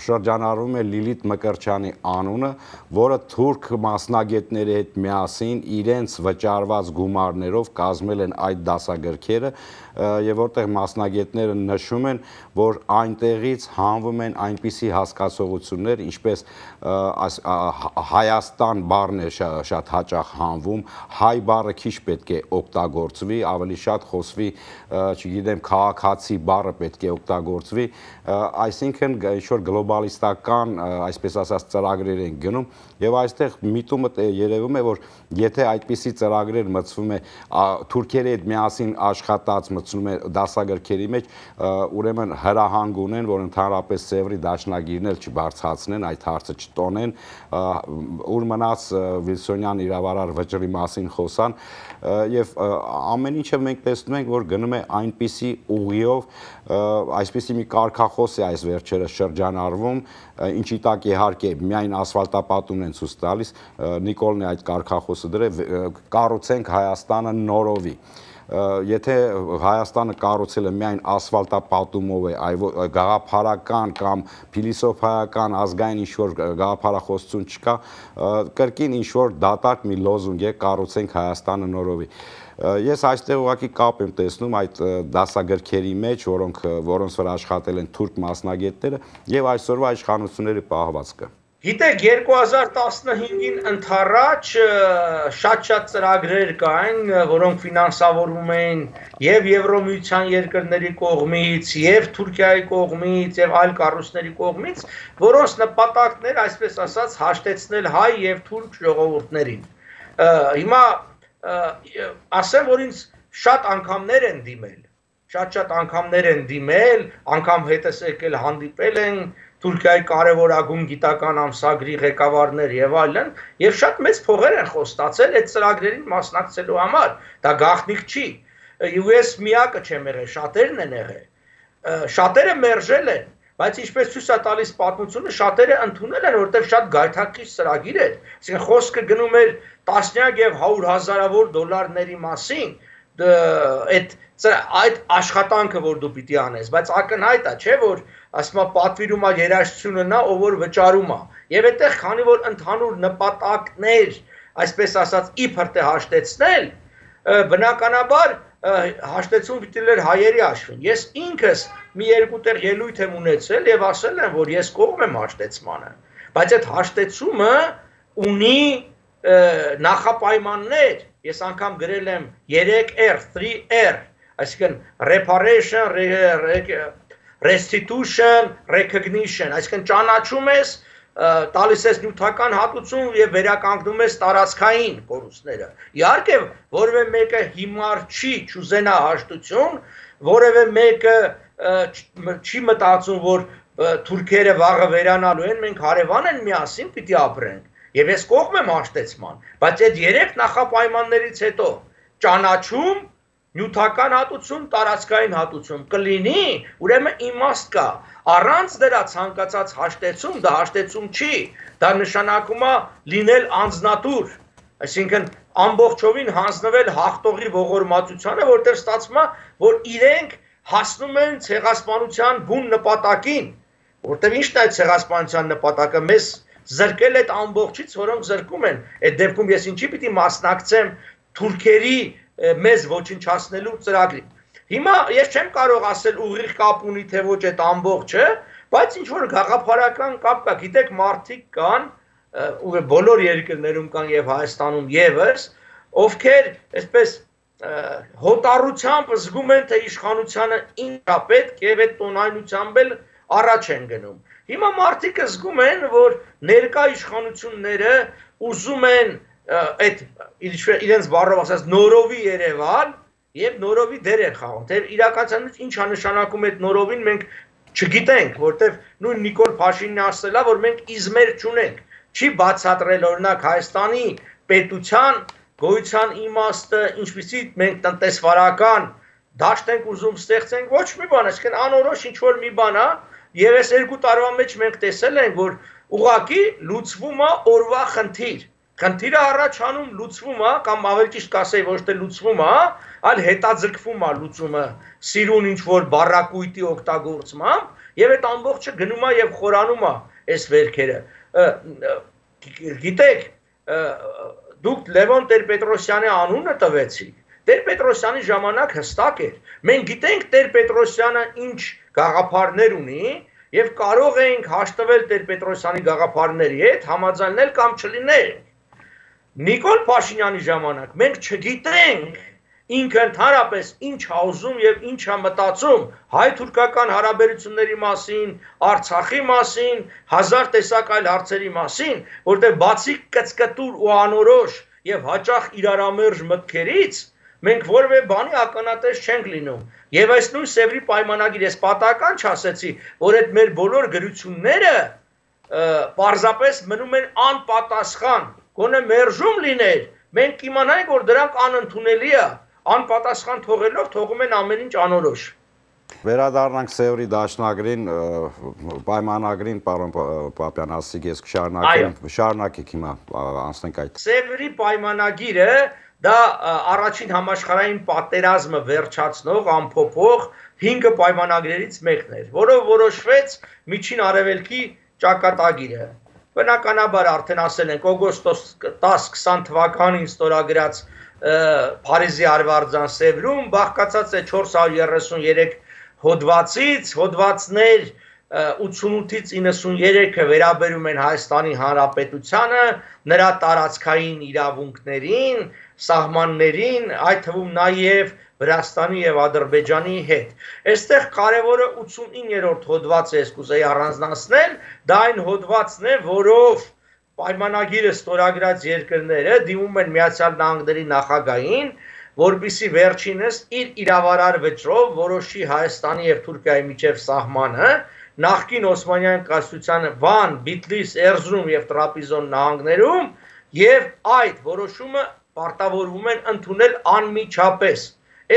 շրջանառվում է Լիլիթ Մկրտչյանի անունը, որը թուրք մասնագետների հետ միասին իրենց վճարված գումարներով կազմել են այդ դասագրքերը եւ որտեղ մասնագետները նշում են, որ այնտեղից հանվում են այնպիսի հասկացողություններ, ինչպես Հայաստան բառն է շատ հաճախ հանվում, հայ բառը քիչ պետք է օգտագործվի, ավելի շատ խոսվի, չգիտեմ, քաղաքացի բառը պետք է օգտագործվի, այսինքն ինչ-որ գլոբալիստական, այսպես ասած, ծրագրեր են գնում եւ այստեղ միտումը երևում է, որ եթե այդպիսի ծրագրեր մտցվում է թուրքերի հետ միասին աշխատած մտցնում է դասագրքերի մեջ, ուրեմն հրահանգ ունեն, որ ընդհանրապես Սևրի դաշնագիրն էլ չբարձրացնեն, այդ հարցը չտոնեն, ուր մնաց Վիլսոնյան իրավարար վճռի մասին խոսան եւ ամեն ինչը մենք տեսնում ենք, որ գնում է այնպիսի ուղիով, այսպիսի մի կարգախոս է այս վերջերս շրջանառվում, ինչի տակ իհարկե միայն ասֆալտապատումն են ցույց տալիս, Նիկոլն է այդ կարգախոսը դրել, կառուցենք Հայաստանը նորովի։ Եթե Հայաստանը կառուցել է միայն ասֆալտապատումով է, գաղափարական կամ փիլիսոփայական ազգային ինչ-որ գաղափարախոսություն չկա, կրկին ինչ-որ դատարկ մի լոզունգ է կառուցենք Հայաստանը նորովի։ Ես այստեղ ուղղակի կապ եմ տեսնում այդ դասագրքերի մեջ, որոնց վրա աշխատել են թուրք մասնագետները եւ այսօրվա իշխանությունների պահվածքը։ Գիտեք, 2015-ին ընթառաջ շատ ծրագրեր կային, որոնք ֆինանսավորվում էին եւ Եվրոմիության երկրների կողմից, եւ Թուրքիայի կողմից, եւ այլ կառույցների կողմից, որոնց նպատակն էր, այսպես ասած, հաշտեցնել հայ եւ թուրք ժողովուրդներին։ Հիմա ասեմ, որ ինձ շատ անգամներ են դիմել, շատ անգամներ են դիմել, անգամ հետս եկել հանդիպել են Թուրքիայի կարևորագույն գիտական ամսագրի ղեկավարներ եւ այլն, եւ շատ մեծ փողեր են խոստացել այդ ծրագրերին մասնակցելու համար։ Դա գաղտնիք չի։ Ես միակը չեմ եղել, շատերն են եղել։ Շատերը մերժել են, բայց ինչպես ցույց է տալիս պատմությունը, շատերը ընդունել են, որովհետեւ շատ գայթակղիչ ծրագիր էր։ Այսինքն խոսքը գնում էր տասնյակ եւ 100 հազարավոր դոլարների մասին, այդ աշխատանքը, որ դու պիտի անես, բայց ակնհայտ է, չէ՞ որ ասում է պատվիրում է երաժշտությունը նա, ով որ վճարում է։ Եվ այդտեղ քանի որ ընդհանուր նպատակներ, այսպես ասած, իբր թե հաշտեցնել, բնականաբար հաշտեցում պիտի լեր հայերի հաշվին։ Ես ինքս մի երկու տեղ ելույթ եմ ունեցել եւ ասել եմ, որ ես կողմ եմ հաշտեցմանը, բայց այդ հաշտեցումը ունի նախապայմաններ, ես անգամ գրել եմ 3R, 3R, այսինքն reparation, restitution, recognition, այսինքն ճանաչում ես, տալիս ես նյութական հատուցում եւ վերականգնում ես տարածքային կորուստները։ Իհարկե, որևէ մեկը հիմար չի չուզենա հաշտություն, որևէ մեկը չի մտածում, որ թուրքերը վաղը վերանալու են, մենք հարևան են միասին պիտի ապրենք։ Եվ ես կողմ եմ հաշտեցման, բայց այդ երեք նախապայմաններից հետո ճանաչում, նյութական հատուցում, տարածքային հատուցում կլինի, ուրեմն իմաստ կա։ Առանց դրա ցանկացած հաշտեցում, դա հաշտեցում չի, դա նշանակում է լինել անձնատուր, այսինքն ամբողջովին հանձնվել հաղթողի ողորմածությանը, որտեղ ստացվում է, որ իրենք հասնում են ցեղասպանության բուն նպատակին, որտեղ ի՞նչն է այդ ցեղասպանության նպատակը, մեզ զրկել այդ ամբողջից, որոնք զրկում են, այդ դեպքում ես ինչի պիտի մասնակցեմ թուրքերի մեզ ոչնչացնելու ծրագրին։ Հիմա ես չեմ կարող ասել ուղիղ կապ ունի թե ոչ այդ ամբողջը, բայց ինչ որ գաղափարական կապ կա, գիտեք, մարդիկ կան, բոլոր երկրներում կան եւ Հայաստանում եւս, ովքեր այսպես հոտառությամբ զգում են, թե իշխանությանը ինչա պետք եւ այդ տոնայնությամբ էլ առաջ են գնում։ Հիմա մարդիկ զգում են, որ ներկա իշխանությունները ուզում են այդ իրենց բառով ասած նորովի Երևան եւ նորովի դեր են խաղում։ Թե իրականության ինչ է նշանակում այդ նորովին մենք չգիտենք, որտեվ նույն Նիկոլ Փաշինյանը ասել է, որ մենք իզմեր չունենք։ Չի բացատրել օրինակ Հայաստանի պետության գոյության իմաստը, ինչպիսի մենք տնտեսվարական դաշտ ենք ուզում ստեղծենք, ոչ մի բան, այսինքն անորոշ ինչ որ մի բան է, եւ այս 2 տարվա մեջ մենք տեսել ենք, որ ուղղակի լուծվում է օրվա խնդիր։ Խնդիրը առաջանում լուծվում է կամ ավելի ճիշտ կասեի ոչ թե լուծվում է, այլ հետաձգվում է լուծումը սիրուն ինչ որ բառակույտի օգտագործմամբ եւ այդ ամբողջը գնում է եւ խորանում է այս վերքերը։ Գիտեք, դուք Լևոն Տեր-Պետրոսյանի անունը տվեցիք։ Տեր-Պետրոսյանի ժամանակ հստակ էր։ Մենք գիտենք Տեր-Պետրոսյանը ինչ գաղափարներ ունի եւ կարող էինք հաշտվել Տեր-Պետրոսյանի գաղափարների հետ, համաձայնել կամ չլինել։ Նիկոլ Փաշինյանի ժամանակ մենք չգիտենք ինքը ընդհանրապես ինչ է ուզում եւ ինչ է մտածում հայ-թուրքական հարաբերությունների մասին, Արցախի մասին, հազար տեսակ այլ հարցերի մասին, որտեղ բացի կծկտուր ու անորոշ եւ հաճախ իրարամերժ մտքերից մենք որևէ բանի ականատես չենք լինում։ Եվ այս նույն Սևրի պայմանագիր ես պատահական չասեցի, որ այդ մեր բոլոր գրությունները պարզապես մնում են անպատասխան, գոնե մերժում լիներ, մենք կիմանայինք, որ դրանք անընդունելի է, անպատասխան թողելով թողում են ամեն ինչ անորոշ։ Վերադառնանք Սևրի դաշնագրին, պայմանագրին, պարոն Պապյան, ասիկ ես շարունակեք հիմա անցնենք այդ։ Սևրի պայմանագիրը դա առաջին համաշխարհային պատերազմը վերջացնող ամփոփող 5 պայմանագրերից մեկն էր, որով որոշվեց Միջին Արևելքի ճակատագիրը։ Բնականաբար արդեն ասել ենք օգոստոս 10-20 թվականին ստորագրած Փարիզի Արվարձան Սևրում բաղկացած է 433 հոդվածից, հոդվածներ 88-ից 93-ը վերաբերում են Հայաստանի Հանրապետությանը, նրա տարածքային իրավունքներին, սահմաններին, այդ թվում նաև Վրաստանի եւ Ադրբեջանի հետ։ Այստեղ կարևորը 89-րդ հոդվածը ես կուզեի առանձնացնել, դա այն հոդվածն է, որով պայմանագիրը ստորագրած երկրները դիմում են Միացյալ Նահանգների նախագահին, որպեսզի վերջինս իր իրավարար վճռով որոշի Հայաստանի եւ Թուրքիայի միջև սահմանը, նախկին Օսմանյան կայսրության Վան, Բիթլիս, Էրզրում եւ Տրապիզոն նահանգներում եւ այդ որոշումը պարտավորվում են ընդունել անմիջապես։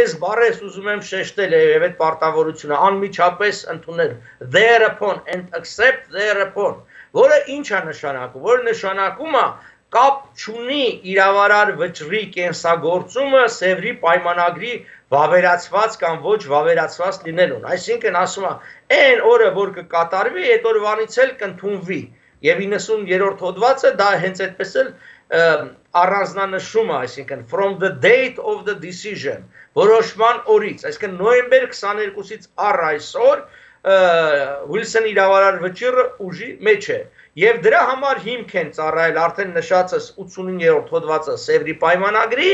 Այս բառը ես ուզում եմ շեշտել եւ այդ պարտավորությունը անմիջապես ընդունել thereupon and accept thereupon, որը ինչ է նշանակում, որը նշանակում է կապ չունի իրավարար վճռի կենսագործումը Սևրի պայմանագրի վավերացված կամ ոչ վավերացված լինելուն։ Այսինքն ասում է, այն օրը որ կկատարվի, այդ օրվանից էլ կընդունվի։ Եվ 90-րդ հոդվածը դա հենց այդպես էլ առանձնանշում է, այսինքն from the date of the decision, որոշման օրից, այսինքն նոյեմբեր 22-ից առ այսօր Ուիլսոն իրավարար վճիռը ուժի մեջ է եւ դրա համար հիմք են ծառայել արդեն նշածս 89-րդ հոդվածը Սևրի պայմանագրի,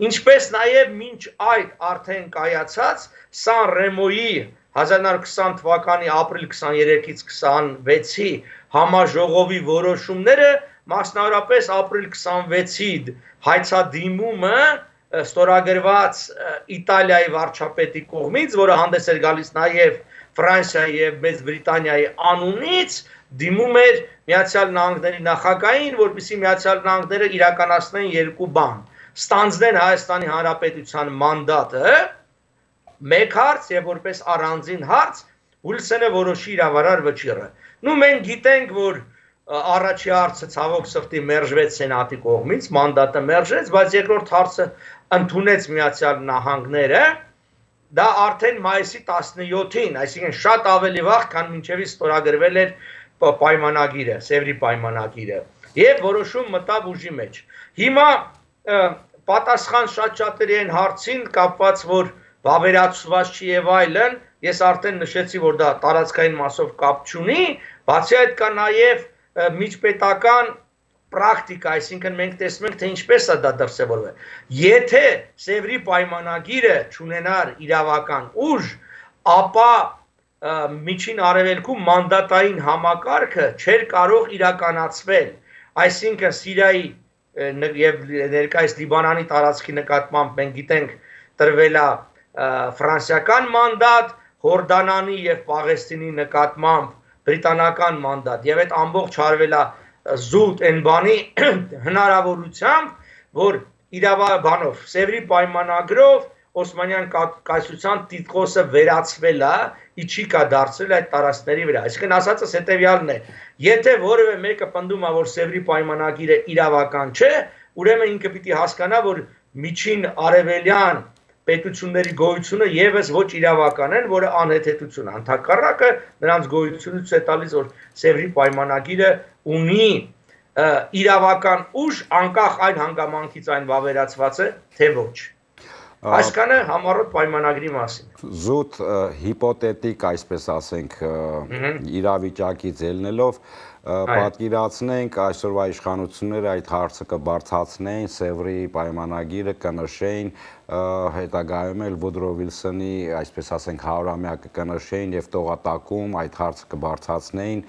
ինչպես նաեւ մինչ այդ արդեն կայացած Սան Ռեմոյի 1920 թվականի ապրիլ 23-ից 26-ի համաժողովի որոշումները, մասնավորապես ապրիլ 26-ի հայցադիմումը ստորագրված Իտալիայի վարչապետի կողմից, որը հանդես էր գալիս նաեւ Ֆրանսիայի եւ Մեծ Բրիտանիայի անունից դիմում էր Միացյալ Նահանգների նախագահին, որպեսզի Միացյալ Նահանգները իրականացնեն երկու բան. ստանձնեն Հայաստանի Հանրապետության մանդատը, մեկ հարց եւ որպես առանձին հարց Ուիլսոնը որոշի իրավարար վճիռը։ Նու մենք գիտենք, որ առաջի հարցը ցավոք սրտի մերժվեց Սենատի կողմից, մանդատը մերժեց, բայց երկրորդ հարցը ընդունեց Միացյալ Նահանգները։ Դա արդեն մայիսի 17-ին, այսինքն շատ ավելի վաղ, քան մինչևից ստորագրվել էր պայմանագիրը, Սևրի պայմանագիրը, եւ որոշում մտավ ուժի մեջ։ Հիմա պատասխան շատ շատերի են հարցին կապված, որ վավերացված չի եւ այլն, ես արդեն նշեցի, որ դա տարածքային մասով կապ չունի, բացի այդ կա նաեւ միջպետական պրակտիկա, այսինքն մենք տեսնում ենք, թե ինչպես է դա դրսևորվել։ Եթե Սևրի պայմանագիրը չունենար իրավական ուժ, ապա Միջին Արևելքում մանդատային համակարգը չէր կարող իրականացվել, այսինքն Սիրիայի եւ ներկայիս Լիբանանի տարածքի նկատմամբ մենք գիտենք տրվել է ֆրանսիական մանդատ, Հորդանանի եւ Պաղեստինի նկատմամբ բրիտանական մանդատ եւ այդ ամբողջ հարվել է զուտ են բանի հնարավորությամբ, որ իրավաբանով Սևրի պայմանագրով Օսմանյան կայսրության տիտղոսը վերածվել է, իջիկա դարձել այդ տարածքների վրա։ Այսինքն ասածս հետևյալն է. եթե որևէ մեկը պնդում է, որ Սևրի պայմանագիրը իրավական չէ, ուրեմն ինքը պիտի հասկանա, որ միջին արևելյան պետությունների գոյությունը եւս ոչ իրավական են, որը անհեթեթություն է։ Ընդհակառակը նրանց գոյությունից է տալիս, որ Սևրի պայմանագիրը ունի իրավական ուժ, անկախ այն հանգամանքից այն վավերացված է, թե ոչ։ Այսքանը համառոտ պայմանագրի մասին։ Զուտ հիպոթետիկ, այսպես ասենք, իրավիճակից ելնելով պատկերացնենք այսօրվա իշխանությունները այդ հարցը կբարձրացնեն, Սևրի պայմանագիրը կնշեն, հետագայում էլ Վուդրո Վիլսոնի, այսպես ասենք, 100-ամյակը կնշեն եւ տողատակում այդ հարցը կբարձրացնեն,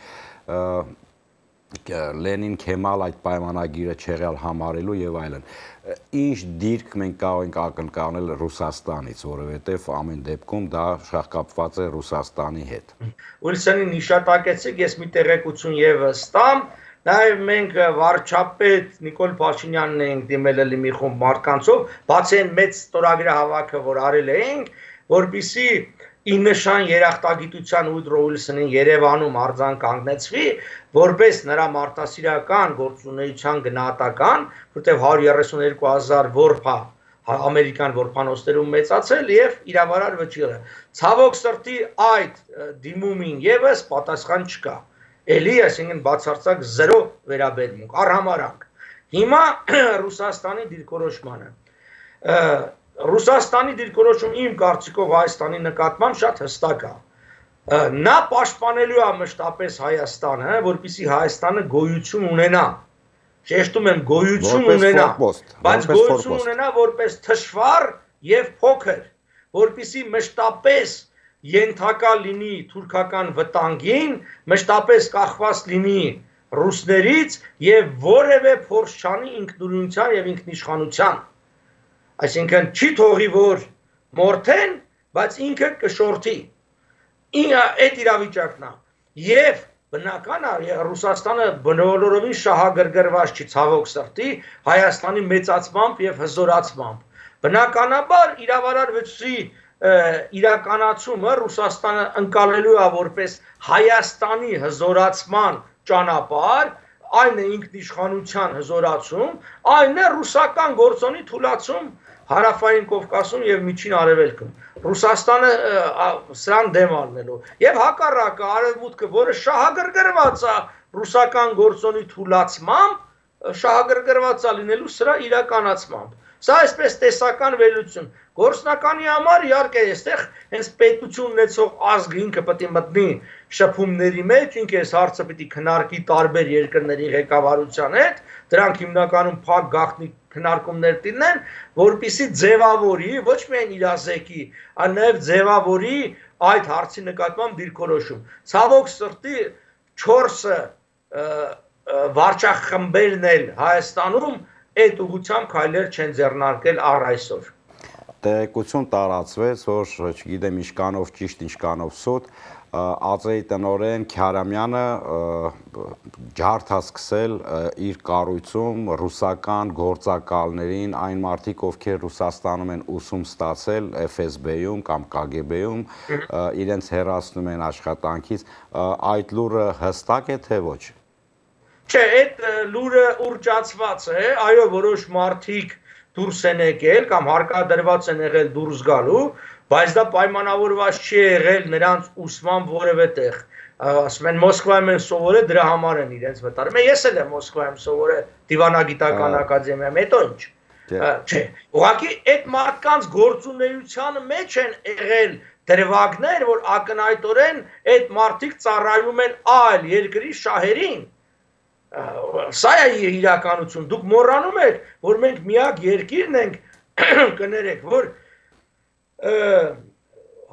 Լենին Քեմալ այդ պայմանագիրը չեղյալ համարելու եւ այլն։ Ինչ դիրք մենք կարող ենք ակնկալել Ռուսաստանից, որովհետեւ ամեն դեպքում դա շահկապված է Ռուսաստանի հետ։ Ուիլսոնին հիշատակեցիք, ես մի տեղեկություն եւս տամ, նաեւ մենք վարչապետ Նիկոլ Փաշինյանն ենք դիմել էլի մի խումբ մարդկանցով, բացի այն մեծ ստորագրահավաքը, որ արել էինք, որբիսի ի նշան երախտագիտության Վուդրո Վիլսոնին Երևանում արձան կանգնեցվի, որպես նրա մարդասիրական գործունեության գնահատական, որտեղ 132,000 որբա ամերիկան որբանոցներում մեծացել եւ իրավարար վճիռը։ Ցավոք սրտի այդ դիմումին եւս պատասխան չկա։ Էլի, այսինքն բացարձակ 0 վերաբերմունք, առհամարակ։ Հիմա Ռուսաստանի դիրքորոշմանը։ Ռուսաստանի դիրքորոշում իմ կարծիքով Հայաստանի նկատմամբ շատ հստակ է։ Նա պաշտպանելու է մշտապես Հայաստանը, որպեսզի Հայաստանը գոյություն ունենա։ Շեշտում եմ գոյություն ունենա, բայց գոյություն ունենա որպես թշվառ եւ փոքր, որպեսզի մշտապես ենթակա լինի թուրքական վտանգին, մշտապես կախված լինի ռուսներից եւ որևէ փորձ չանի ինքնուրույնության եւ ինքնիշխանության։ Այսինքն չի թողի որ մորթեն, բայց ինքը կշորթի։ Այդ իրավիճակն է։ Եվ բնական է Ռուսաստանը բոլորովին շահագրգռված չի ցավոք սրտի Հայաստանի մեծացմամբ եւ հզորացմամբ։ Բնականաբար իրավարար վճռի իրականացումը Ռուսաստանը ընկալելու է որպես Հայաստանի հզորացման ճանապարհ, այն է ինքնիշխանության հզորացում, այն է ռուսական գործոնի թուլացում Հարավային Կովկասում եւ Միջին Արևելքում։ Ռուսաստանը սրան դեմ առնելու եւ հակառակը արևմուտքը, որը շահագրգռված է ռուսական գործոնի թուլացմամբ, շահագրգռված է լինելու սրա իրականացմամբ։ Սա այսպես տեսական վերլուծություն։ Գործնականի համար իհարկե այստեղ հենց պետություն ունեցող ազգը ինքը պետք է մտնի շփումների մեջ, ինքը այս հարցը պետք է քննարկի տարբեր երկրների ղեկավարության հետ, դրանք հիմնականում փակ գաղտնի քննարկումներ տինեն, որպեսզի ձևավորի ոչ միայն իրազեկի, այլ նաև ձևավորի այդ հարցի նկատմամբ դիրքորոշում։ Ցավոք սրտի 4 վարչախմբերն էլ Հայաստանում այդ ուղղությամբ քայլեր չեն ձեռնարկել առ այսօր։ Տեղեկություն տարածվեց, որ չգիտեմ ինչքանով ճիշտ, ինչքանով սուտ, ԱԾ-ի տնօրեն Քյարամյանը ջարդ է սկսել իր կառույցում ռուսական գործակալներին, այն մարդիկ, ովքեր Ռուսաստանում են ուսում ստացել FSB-ում կամ KGB-ում, իրենց հեռացնում են աշխատանքից, այդ լուրը հստակ է թե ոչ։ Չէ, այդ լուրը ուռճացված է, այո, որոշ մարդիկ դուրս են եկել կամ հարկադրված են եղել դուրս գալու, բայց դա պայմանավորված չի եղել նրանց ուսման որևէ տեղ։ Ասում են Մոսկվայում են սովորել, դրա համար են իրենց վտարում։ Ես էլ եմ Մոսկվայում սովորել դիվանագիտական ակադեմիայում, հետո ինչ։ Չէ, ուղղակի այդ մարդկանց գործունեության մեջ են եղել դրվագներ, որ ակնհայտորեն այդ մարդիկ ծառայում են այլ երկրի շահերին։ Սա է իրականություն։ Դուք մոռանում եք, որ մենք միակ երկիրն ենք, կներեք, որ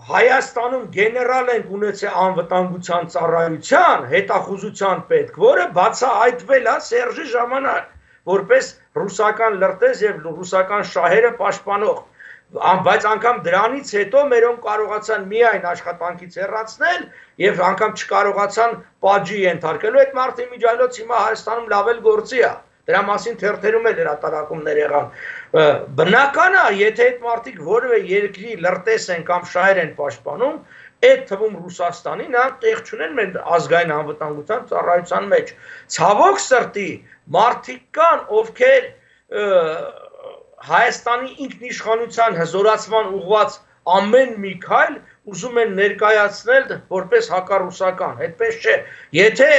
Հայաստանում գեներալ ենք ունեցել անվտանգության ծառայության հետախուզության պետք, որը բացահայտվել է Սերժի ժամանակ, որպես ռուսական լրտես եւ ռուսական շահերը պաշտպանող, բայց անգամ դրանից հետո մերոնք կարողացան միայն աշխատանքից հեռացնել եւ անգամ չկարողացան պատժի ենթարկելու այդ մարդի միջալոց հիմա Հայաստանում լավ էլ գործի է, Դրա մասին թերթերում էլ հրատարակումներ եղան։ Բնական է, եթե այդ մարդիկ որևէ երկրի լրտես են կամ շահեր են պաշտպանում, այդ թվում Ռուսաստանի նա տեղ չունեն մեր ազգային անվտանգության ծառայության մեջ։ Ցավոք սրտի մարդիկ կան, ովքեր Հայաստանի ինքնիշխանության հզորացման ուղղված ամեն մի քայլ ուզում են ներկայացնել որպես հակառուսական, այդպես չէ։ Եթե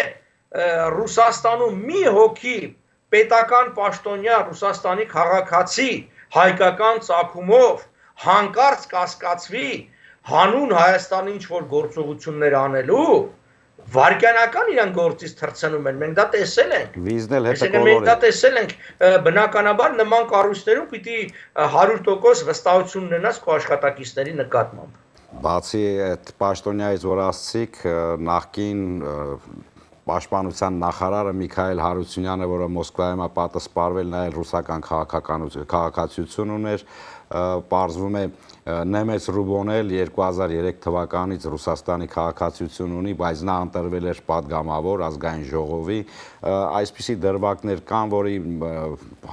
Ռուսաստանում մի հոգի պետական պաշտոնյա Ռուսաստանի քաղաքացի հայկական ծագումով հանկարծ կասկածվի հանուն Հայաստանի ինչ-որ գործողություններ անելու, վարկյանական իրան գործից թռցնում են, մենք դա տեսել ենք։ Վիզնել հետը Մենք դա տեսել ենք, բնականաբար նման կառույցներում պիտի 100% վստահություն ունենաս քո աշխատակիցների նկատմամբ։ Բացի այդ պաշտոնյայից, որ ասցիք, նախկին Պաշտպանության նախարարը Միքայել Հարությունյանը, որը Մոսկվայում է պատասպարվել, նայել ռուսական քաղաքացիություն ուներ, պարզվում է Նեմեց Ռուբոնել 2003 թվականից Ռուսաստանի քաղաքացիություն ունի, բայց նա ընտրվել էր падգամավոր ազգային ժողովի, այսպիսի դրվագներ կան, որի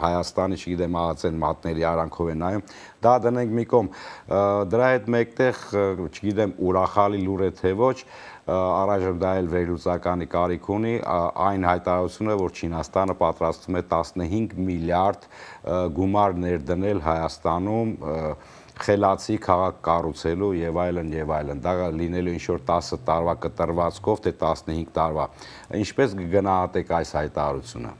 Հայաստանի, չգիտեմ, ահացեն մատների արանքով է նայում, դա դնենք մի կողմ, դրա հետ մեկտեղ, չգիտեմ, ուրախալի լուր է թե ոչ, առայժմ դա էլ վերլուծականի կարիք ունի, այն հայտարարությունը, որ Չինաստանը պատրաստվում է 15 միլիարդ գումար ներդնել Հայաստանում խելացի քաղաք կառուցելու եւ այլն եւ այլն, դա լինելու ինչ-որ 10 տարվա կտրվածքով, թե 15 տարվա, ինչպես կգնահատեք այս հայտարարությունը։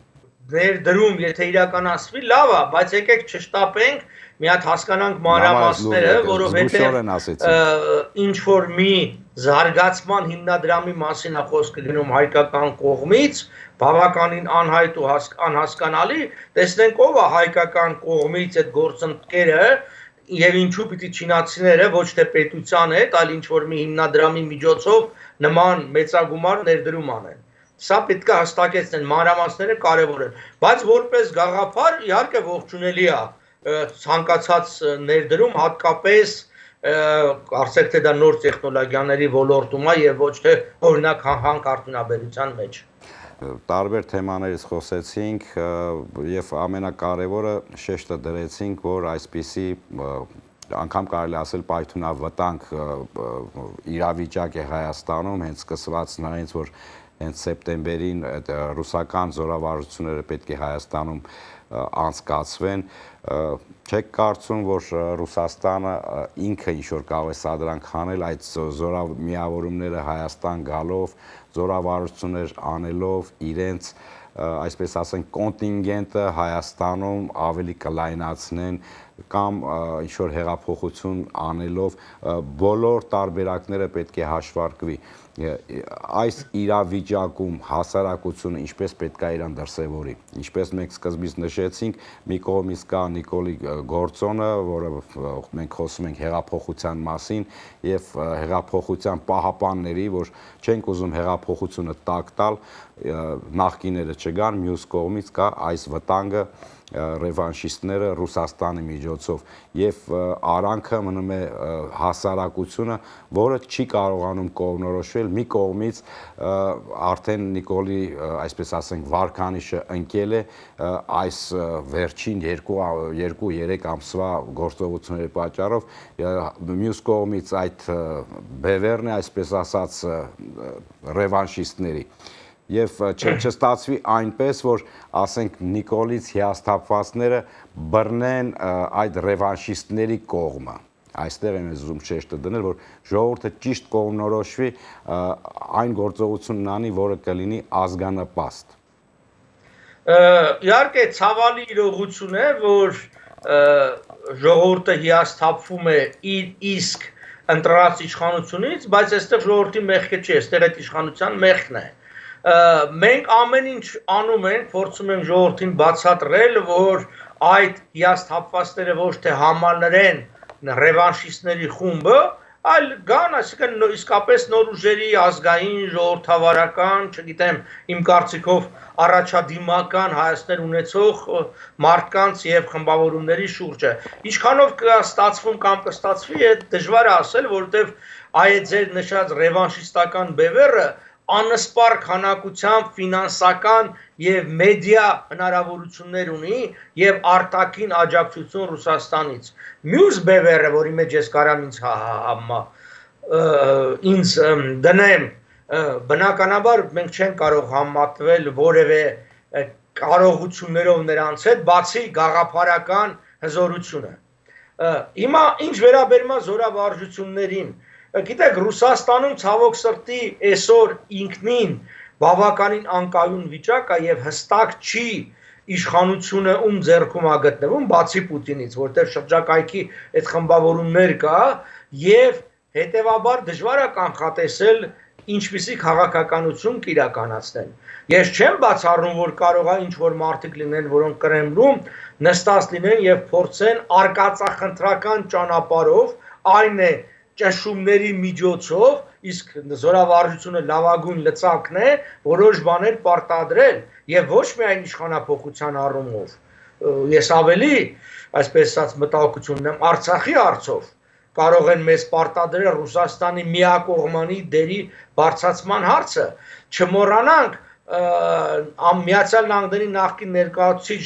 Ներդրում, եթե իրականացվի, լավ է, բայց եկեք չշտապենք, մի հատ հասկանանք մանրամասները, որովհետև ինչ-որ մի զարգացման հիմնադրամի մասին է խոսքը գնում հայկական կողմից, բավականին անհայտ ու անհասկանալի, տեսնենք ով է հայկական կողմից այդ գործընկերը եւ ինչու պիտի չինացիները ոչ թե պետության հետ, այլ ինչ-որ մի հիմնադրամի միջոցով նման մեծագումար ներդրում անեն։ Սա պետք է հստակեցնեն, մանրամասները կարևոր են, բայց որպես գաղափար իհարկե ողջունելի է ցանկացած ներդրում, հատկապես կարծեք թե դա նոր տեխնոլոգիաների ոլորտում է եւ ոչ թե օրինակ հանքարդյունաբերության մեջ։ Տարբեր թեմաներից խոսեցինք եւ ամենակարևորը շեշտը դրեցինք, որ այսպիսի անգամ կարելի ասել պայթունավտանգ իրավիճակ է Հայաստանում, հենց սկսված նրանից, որ հենց սեպտեմբերին ռուսական զորավարժությունները պետք է Հայաստանում անցկացվեն, չեք կարծում, որ Ռուսաստանը ինքը ինչ-որ կարող է սադրանք հանել այդ զորամիավորումները Հայաստան գալով, զորավարժություններ անելով իրենց, այսպես ասենք, կոնտինգենտը Հայաստանում ավելի կլայնացնեն կամ ինչ-որ հեղափոխություն անելով, բոլոր տարբերակները պետք է հաշվարկվի։ Այս իրավիճակում հասարակությունը ինչպես պետք է իրան դրսևորի, ինչպես մենք սկզբից նշեցինք, մի կողմից կա Նիկոլի Գործոնը, որը մենք խոսում ենք հեղափոխության մասին եւ հեղափոխության պահապանների, որ չենք ուզում հեղափոխությունը տակ տալ, նախկիները չգան, մյուս կողմից կա այս վտանգը ռևանշիստները Ռուսաստանի միջոցով եւ արանքը մնում է հասարակությունը, որը չի կարողանում կողմնորոշվել, մի կողմից արդեն Նիկոլի, այսպես ասենք, վարկանիշը ընկել է այս վերջին 2-3 ամսվա գործողությունների պատճառով, մյուս կողմից այդ բևերն է, այսպես ասած, ռևանշիստների Եվ չստացվի այնպես, որ ասենք Նիկոլից հիասթափվածները բռնեն այդ ռևանշիստների կողմը։ Այստեղ եմ ուզում շեշտը դնել, որ ժողովուրդը ճիշտ կողմնորոշվի այն գործողությունն անի, որը կլինի ազգանպաստ։ Իհարկե ցավալի իրողություն է, որ ժողովուրդը հիասթափվում է իսկ ընտրած իշխանությունից, բայց այստեղ ժողովրդի մեղքը չի, այստեղ այդ իշխանության մեղքն է։ Մենք ամեն ինչ անում ենք, փորձում ենք ժողովրդին բացատրել, որ այդ հիասթափվածները ոչ թե համալրեն ռևանշիստների խումբը, այլ գան, այսինքն իսկապես նոր ուժերի ազգային, ժողովրդավարական, չգիտեմ, իմ կարծիքով առաջադիմական հայացքներ ունեցող մարդկանց եւ խմբավորումների շուրջը։ Ինչքանով կստացվում կամ կստացվի, դժվար է ասել, որովհետեւ այդ ձեր նշած ռևանշիստական բևերը անսպար քանակությամբ ֆինանսական եւ մեդիա հնարավորություններ ունի եւ արտաքին աջակցություն Ռուսաստանից։ Մյուս բևերը, որի մեջ ես կարամ ինձ դնեմ, բնականաբար մենք չենք կարող համատվել որևէ կարողություններով նրանց հետ, բացի գաղափարական հզորությունը։ Հիմա ինչ վերաբերում է զորավարժություններին, գիտեք, Ռուսաստանում ցավոք սրտի այսօր ինքնին բավականին անկայուն վիճակ է եւ հստակ չի իշխանությունը ում ձեռքում է գտնվում, բացի Պուտինից, որտեղ շրջակայքի այդ խմբավորումներ կա եւ հետեւաբար դժվար է կանխատեսել ինչպիսի քաղաքականություն կիրականացնեն։ Ես չեմ բացառում, որ կարող է ինչ-որ մարդիկ լինեն, որոնք Կրեմլում նստած լինեն եւ փորձեն արկածախնդրական ճանապարհով, այն է ճնշումների միջոցով, իսկ զորավարժությունը լավագույն լծակն է, որոշ բաներ պարտադրել եւ ոչ միայն իշխանափոխության առումով։ Ես ավելի, այսպես ասած, մտահոգություն ունեմ Արցախի հարցով։ Կարող են մեզ պարտադրել Ռուսաստանի միակողմանի դերի բարձրացման հարցը։ Չմոռանանք Միացյալ Նահանգների նախկին ներկայացուցիչ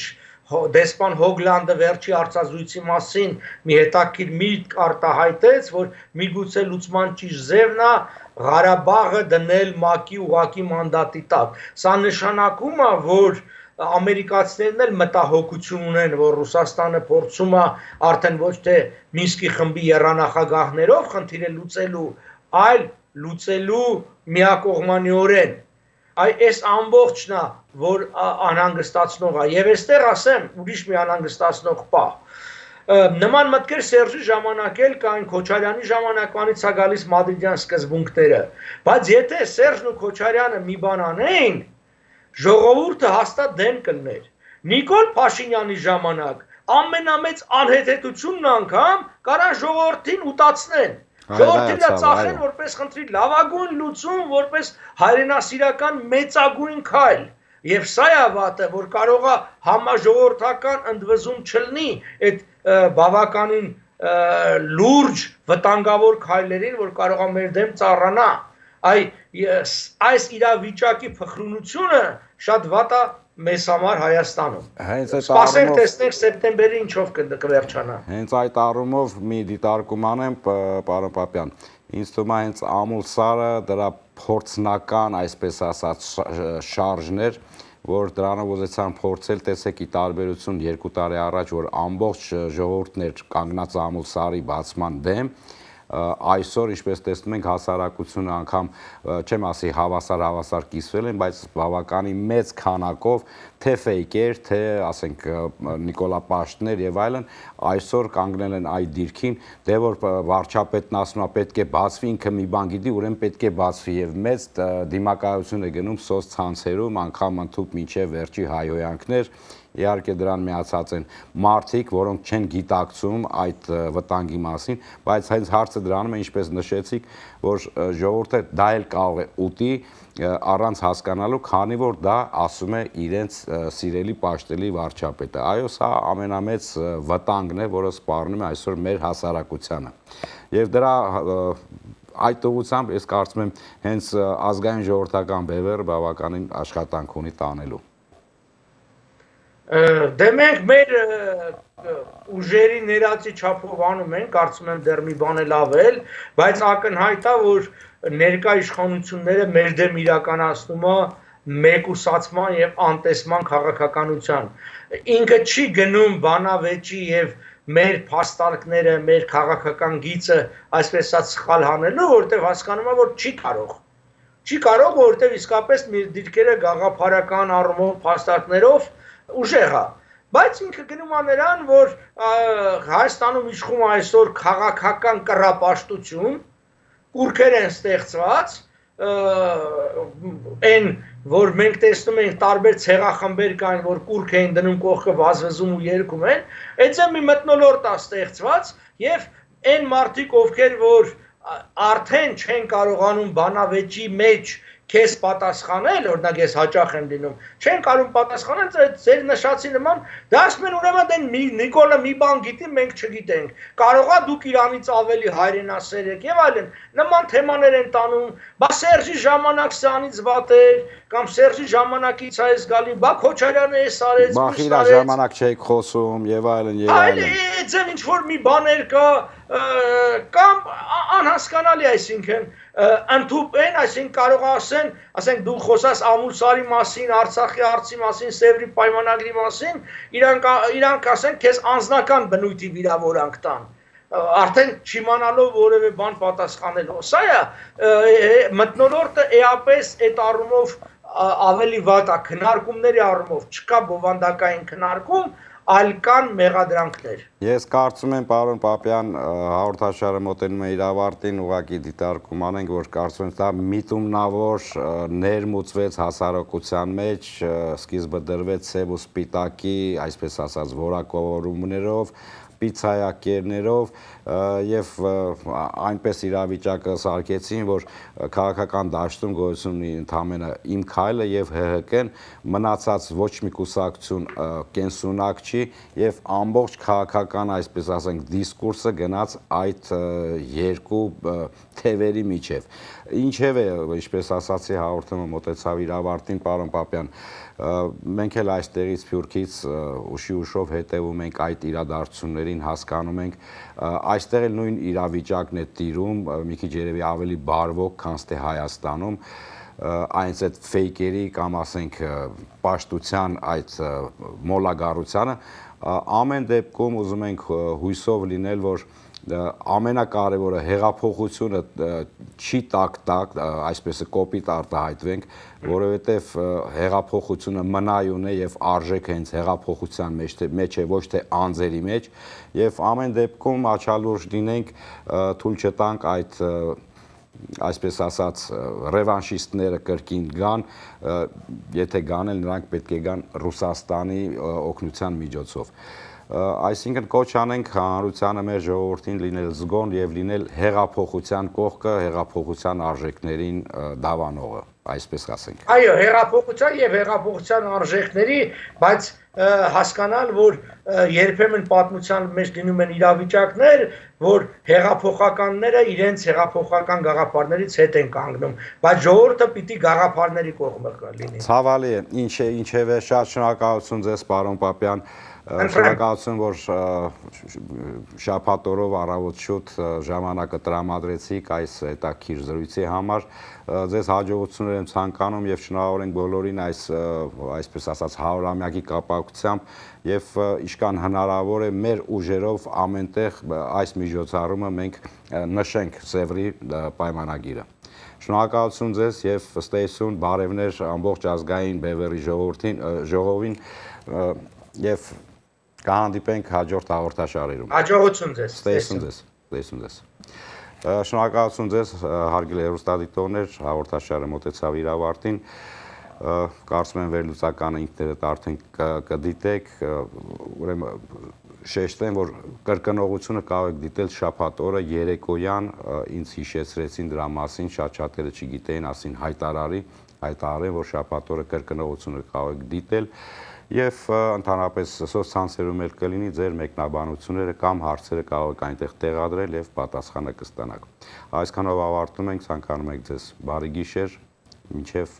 դեսպան Հոգլանդը վերջի արծազույցի մասին մի հետաքրքիր միտք արտահայտեց, որ միգուցե լուծման ճիշտ ձևն է Ղարաբաղը դնել ՄԱԿ-ի ուղղակի մանդատի տակ։ Սա նշանակում է, որ ամերիկացիներն էլ մտահոգություն ունեն, որ Ռուսաստանը փորձում է արդեն ոչ թե Մինսկի խմբի եռանախագահներով խնդիրը լուծելու, այլ լուծելու միակողմանիորեն։ Այս ամբողջն է, որ անհանգստացնող է, եւ այստեղ ասեմ ուրիշ մի անհանգստացնող բան։ Նման մտքեր Սերժի ժամանակ էլ կային, Քոչարյանի ժամանակվանից է գալիս մադրիդյան սկզբունքները, բայց եթե Սերժն ու Քոչարյանը մի բան անեին, ժողովուրդը հաստատ դեմ կլներ։ Նիկոլ Փաշինյանի ժամանակ ամենամեծ անհեթեթությունն անգամ կարան ժողովրդին ուտացնեն։ Ժողովրդին ծախեն որպես խնդրի լավագույն լուծում, որպես հայրենասիրական մեծագույն քայլ։ Եվ սա է վատը, որ կարող է համաժողովրդական ընդվզում չլինի այդ բավականին լուրջ վտանգավոր քայլերին, որ կարող է մեր դեմ ծառանա։ Այս իրավիճակի փխրունությունը շատ վատ է մեզ համար Հայաստանում։ Սպասենք տեսնենք սեպտեմբերի ինչով կվերջանա։ Հենց այդ առումով մի դիտարկում անեմ, պարոն Պապյան, ինձ թվում է հենց ամուլսարը դրա փորձնական, այսպես ասած, շարժներ, որ դրանով ուզեցան փորձել, տեսեք ի տարբերություն 2 տարի առաջ, որ ամբողջ ժողովուրդն էր կանգնած ամուլսարի բացման դեմ, այսօր, ինչպես տեսնում ենք, հասարակությունը անգամ, չեմ ասի հավասար կիսվել են, բայց բավականին մեծ քանակով թե ֆեյքեր, թե ասենք Նիկոլա Պաշտներ եւ այլն, այսօր կանգնել են այդ դիրքին, դե որ վարչապետն ասում է պետք է բացվի, ինքը մի բան գիտի, ուրեմն պետք է բացվի եւ մեծ դիմակայություն է գնում սոցցանցերում, անգամ ընդհուպ մինչեւ վերջի հայհոյանքներ Իհարկե դրան միացած են մարդիկ, որոնք չեն գիտակցում այդ վտանգի մասին, բայց հենց հարցը դրանում է, ինչպես նշեցիք, որ ժողովուրդը դա էլ կարող է ուտի առանց հասկանալու, քանի որ դա ասում է իրենց սիրելի պաշտելի վարչապետը։ Այո, սա ամենամեծ վտանգն է, որը սպառնում է այսօր մեր հասարակությանը։ Եվ դրա այդ ուղղությամբ ես կարծում եմ հենց ազգային ժողովրդական բևեռը բավականին աշխատանք ունի տանելու։ Դե մենք մեր ուժերի ներածի չափով անում ենք, կարծում եմ դեռ մի բան էլ ավել, բայց ակնհայտ է, որ ներկա իշխանությունները մեր դեմ իրականացնում է մեկուսացման եւ անտեսման քաղաքականության։ Ինքը չի գնում բանավեճի եւ մեր փաստարկները, մեր քաղաքական գիծը այսպես ասած սխալ հանելու, որտեղ հասկանում է, որ չի կարող, որտեղ իսկապես մեր դիրքերը գաղափարական առումով փաստարկներով ուժեղ է, բայց ինքը գնում է նրան, որ Հայաստանում իշխում է այսօր քաղաքական կռապաշտություն, կուրքեր են ստեղծված, այն, որ մենք տեսնում ենք տարբեր ցեղախմբեր կային, որ կուրք էին դնում կողքը վազվզում ու երգում են, այդ մի մթնոլորտ է ստեղծված եւ այն մարդիկ, ովքեր որ արդեն չեն կարողանում բանավեճի մեջ քեզ պատասխանել, օրինակ ես հաճախ եմ լինում, չեն կարող պատասխանել ձեր նշածի նման, դա ասում են ուրեմն դեն Նիկոլը մի բան գիտի, մենք չգիտենք։ Կարողա դուք իրանից ավելի հայրենասեր եք եւ այլն։ Նման թեմաներ են տանում, բա Սերժի ժամանակ սրանից վատ էր, կամ Սերժի ժամանակից այս գալի, բա Քոչարյանը էս արեց, բա իր ժամանակ չեք խոսում եւ այլն եւ այլն։ Այլ ինչ որ մի բաներ կա կամ անհասկանալի, այսինքն ընդհանրեն, այսինքն կարող ասեն, ասենք դու խոսաս Ամուլսարի մասին, Արցախի հարցի մասին, Սևրի պայմանագրի մասին, իրանք ասեն քեզ անձնական բնույթի վիրավորանք տան։ Արդեն չիմանալով որևէ բան պատասխանելով։ Սա է մթնոլորտը էապես այդ առումով ավելի վատ է, քննարկումների առումով չկա բովանդակային քննարկում, այլ կան մեղադրանքներ։ Ես կարծում եմ, պարոն Պապյան, հաղորդաշարը մոտենում է իր ավարտին, ուղղակի դիտարկում անենք, որ կարծում եմ դա միտումնավոր ներմուծվեց հասարակության մեջ, սկիզբը դրվեց սև ու սպիտակի, այսպես ասած, որակավորումներով, պիցայակերներով եւ այնպես իրավիճակը սարքեցին, որ քաղաքական դաշտում գոյություն ունի ընդամենը իմ քայլը եւ ՀՀԿ-ն, մնացած ոչ մի կուսակցություն կենսունակ չի եւ ամբողջ քաղաքական, այսպես ասենք, դիսկուրսը գնաց այդ երկու թևերի միջև։ Ինչևէ, ինչպես ասացի, հաղորդումը մոտեցավ իր ավարտին, պարոն Պապյան, մենք էլ այստեղից Սփյուռքից ուշի ուշով հետևում ենք այդ իրադարձություններին, հասկանում ենք, այստեղ էլ նույն իրավիճակն է տիրում, մի քիչ երևի ավելի բարվոք, քան թե Հայաստանում, այնց այդ ֆեյքերի կամ ասենք պաշտության այդ մոլագարությանը, ամեն դեպքում ուզում ենք հույսով լինել, որ ամենակարևորը հեղափոխությունը չի տակ, այսպես կոպիտ արտահայտվենք, որովհետև հեղափոխությունը մնայուն է եւ արժեքը հենց հեղափոխության մեջ է, ոչ թե անձերի մեջ, եւ ամեն դեպքում աչալուրջ լինենք, թույլ չտանք այդ այսպես ասած ռևանշիստները կրկին գան, եթե գան էլ նրանք պետք է գան Ռուսաստանի օգնության միջոցով։ Այսինքն կոչ անենք հանրությանը, մեր ժողովրդին լինել զգոն եւ լինել հեղափոխության կողքը, հեղափոխության արժեքներին դավանողը, այսպես ասենք։ Այո, հեղափոխության եւ հեղափոխության արժեքների, բայց հասկանալ, որ երբեմն պատմության մեջ լինում են իրավիճակներ, որ հեղափոխականները իրենց հեղափոխական գաղափարներից հետ են կանգնում, բայց ժողովուրդը պիտի գաղափարների կողմը լինի։ Ցավալի է, ինչևէ շատ շնորհակալություն ձեզ, պարոն Պապյան, շնորհակալություն, որ շաբաթ օրով առավոտ շուտ ժամանակը տրամադրեցիք այս հետաքրքիր զրույցի համար, ձեզ հաջողություններ եմ ցանկանում եւ շնորհավոր ենք բոլորին այսպես ասած 100-ամյակի կապակցությամբ եւ իշքան հնարավոր է մեր ուժերով ամենտեղ այս միջոցառումը մենք նշենք Սևրի պայմանագիրը։ Շնորհակալություն ձեզ եւ ըստ էության բարևներ ամբողջ ազգային Բևեռի ժողովին եւ կհանդիպենք հաջորդ հաղորդաշարերում։ Հաջողություն ձեզ։ Տեսություն ձեզ։ Շնորհակալություն ձեզ, հարգելի հեռուստադիտողներ, հաղորդաշարը մոտեցավ իր ավարտին։ Կարծում եմ վերլուծականը ինքներդ արդեն կդիտեք, ուրեմն շեշտեմ, որ կրկնողությունը կարող եք դիտել շաբաթ օրը երեկոյան, ինձ հիշեցրեցին դրա մասին, շատ-շատերը չգիտեին, ասին հայտարարեն, որ շաբաթ օրը կրկնողությունը կարող եք դիտել եւ ընդհանրապես սոցցանցերում էլ կլինի ձեր մեկնաբանությունները կամ հարցերը կարող եք այնտեղ տեղադրել եւ պատասխանը կստանաք։ Այսքանով ավարտում ենք, ցանկանում ենք ձեզ բարի գիշեր, մինչեւ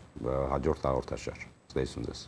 հաջորդ հաղորդաշար։ Ստեսուն ձեզ։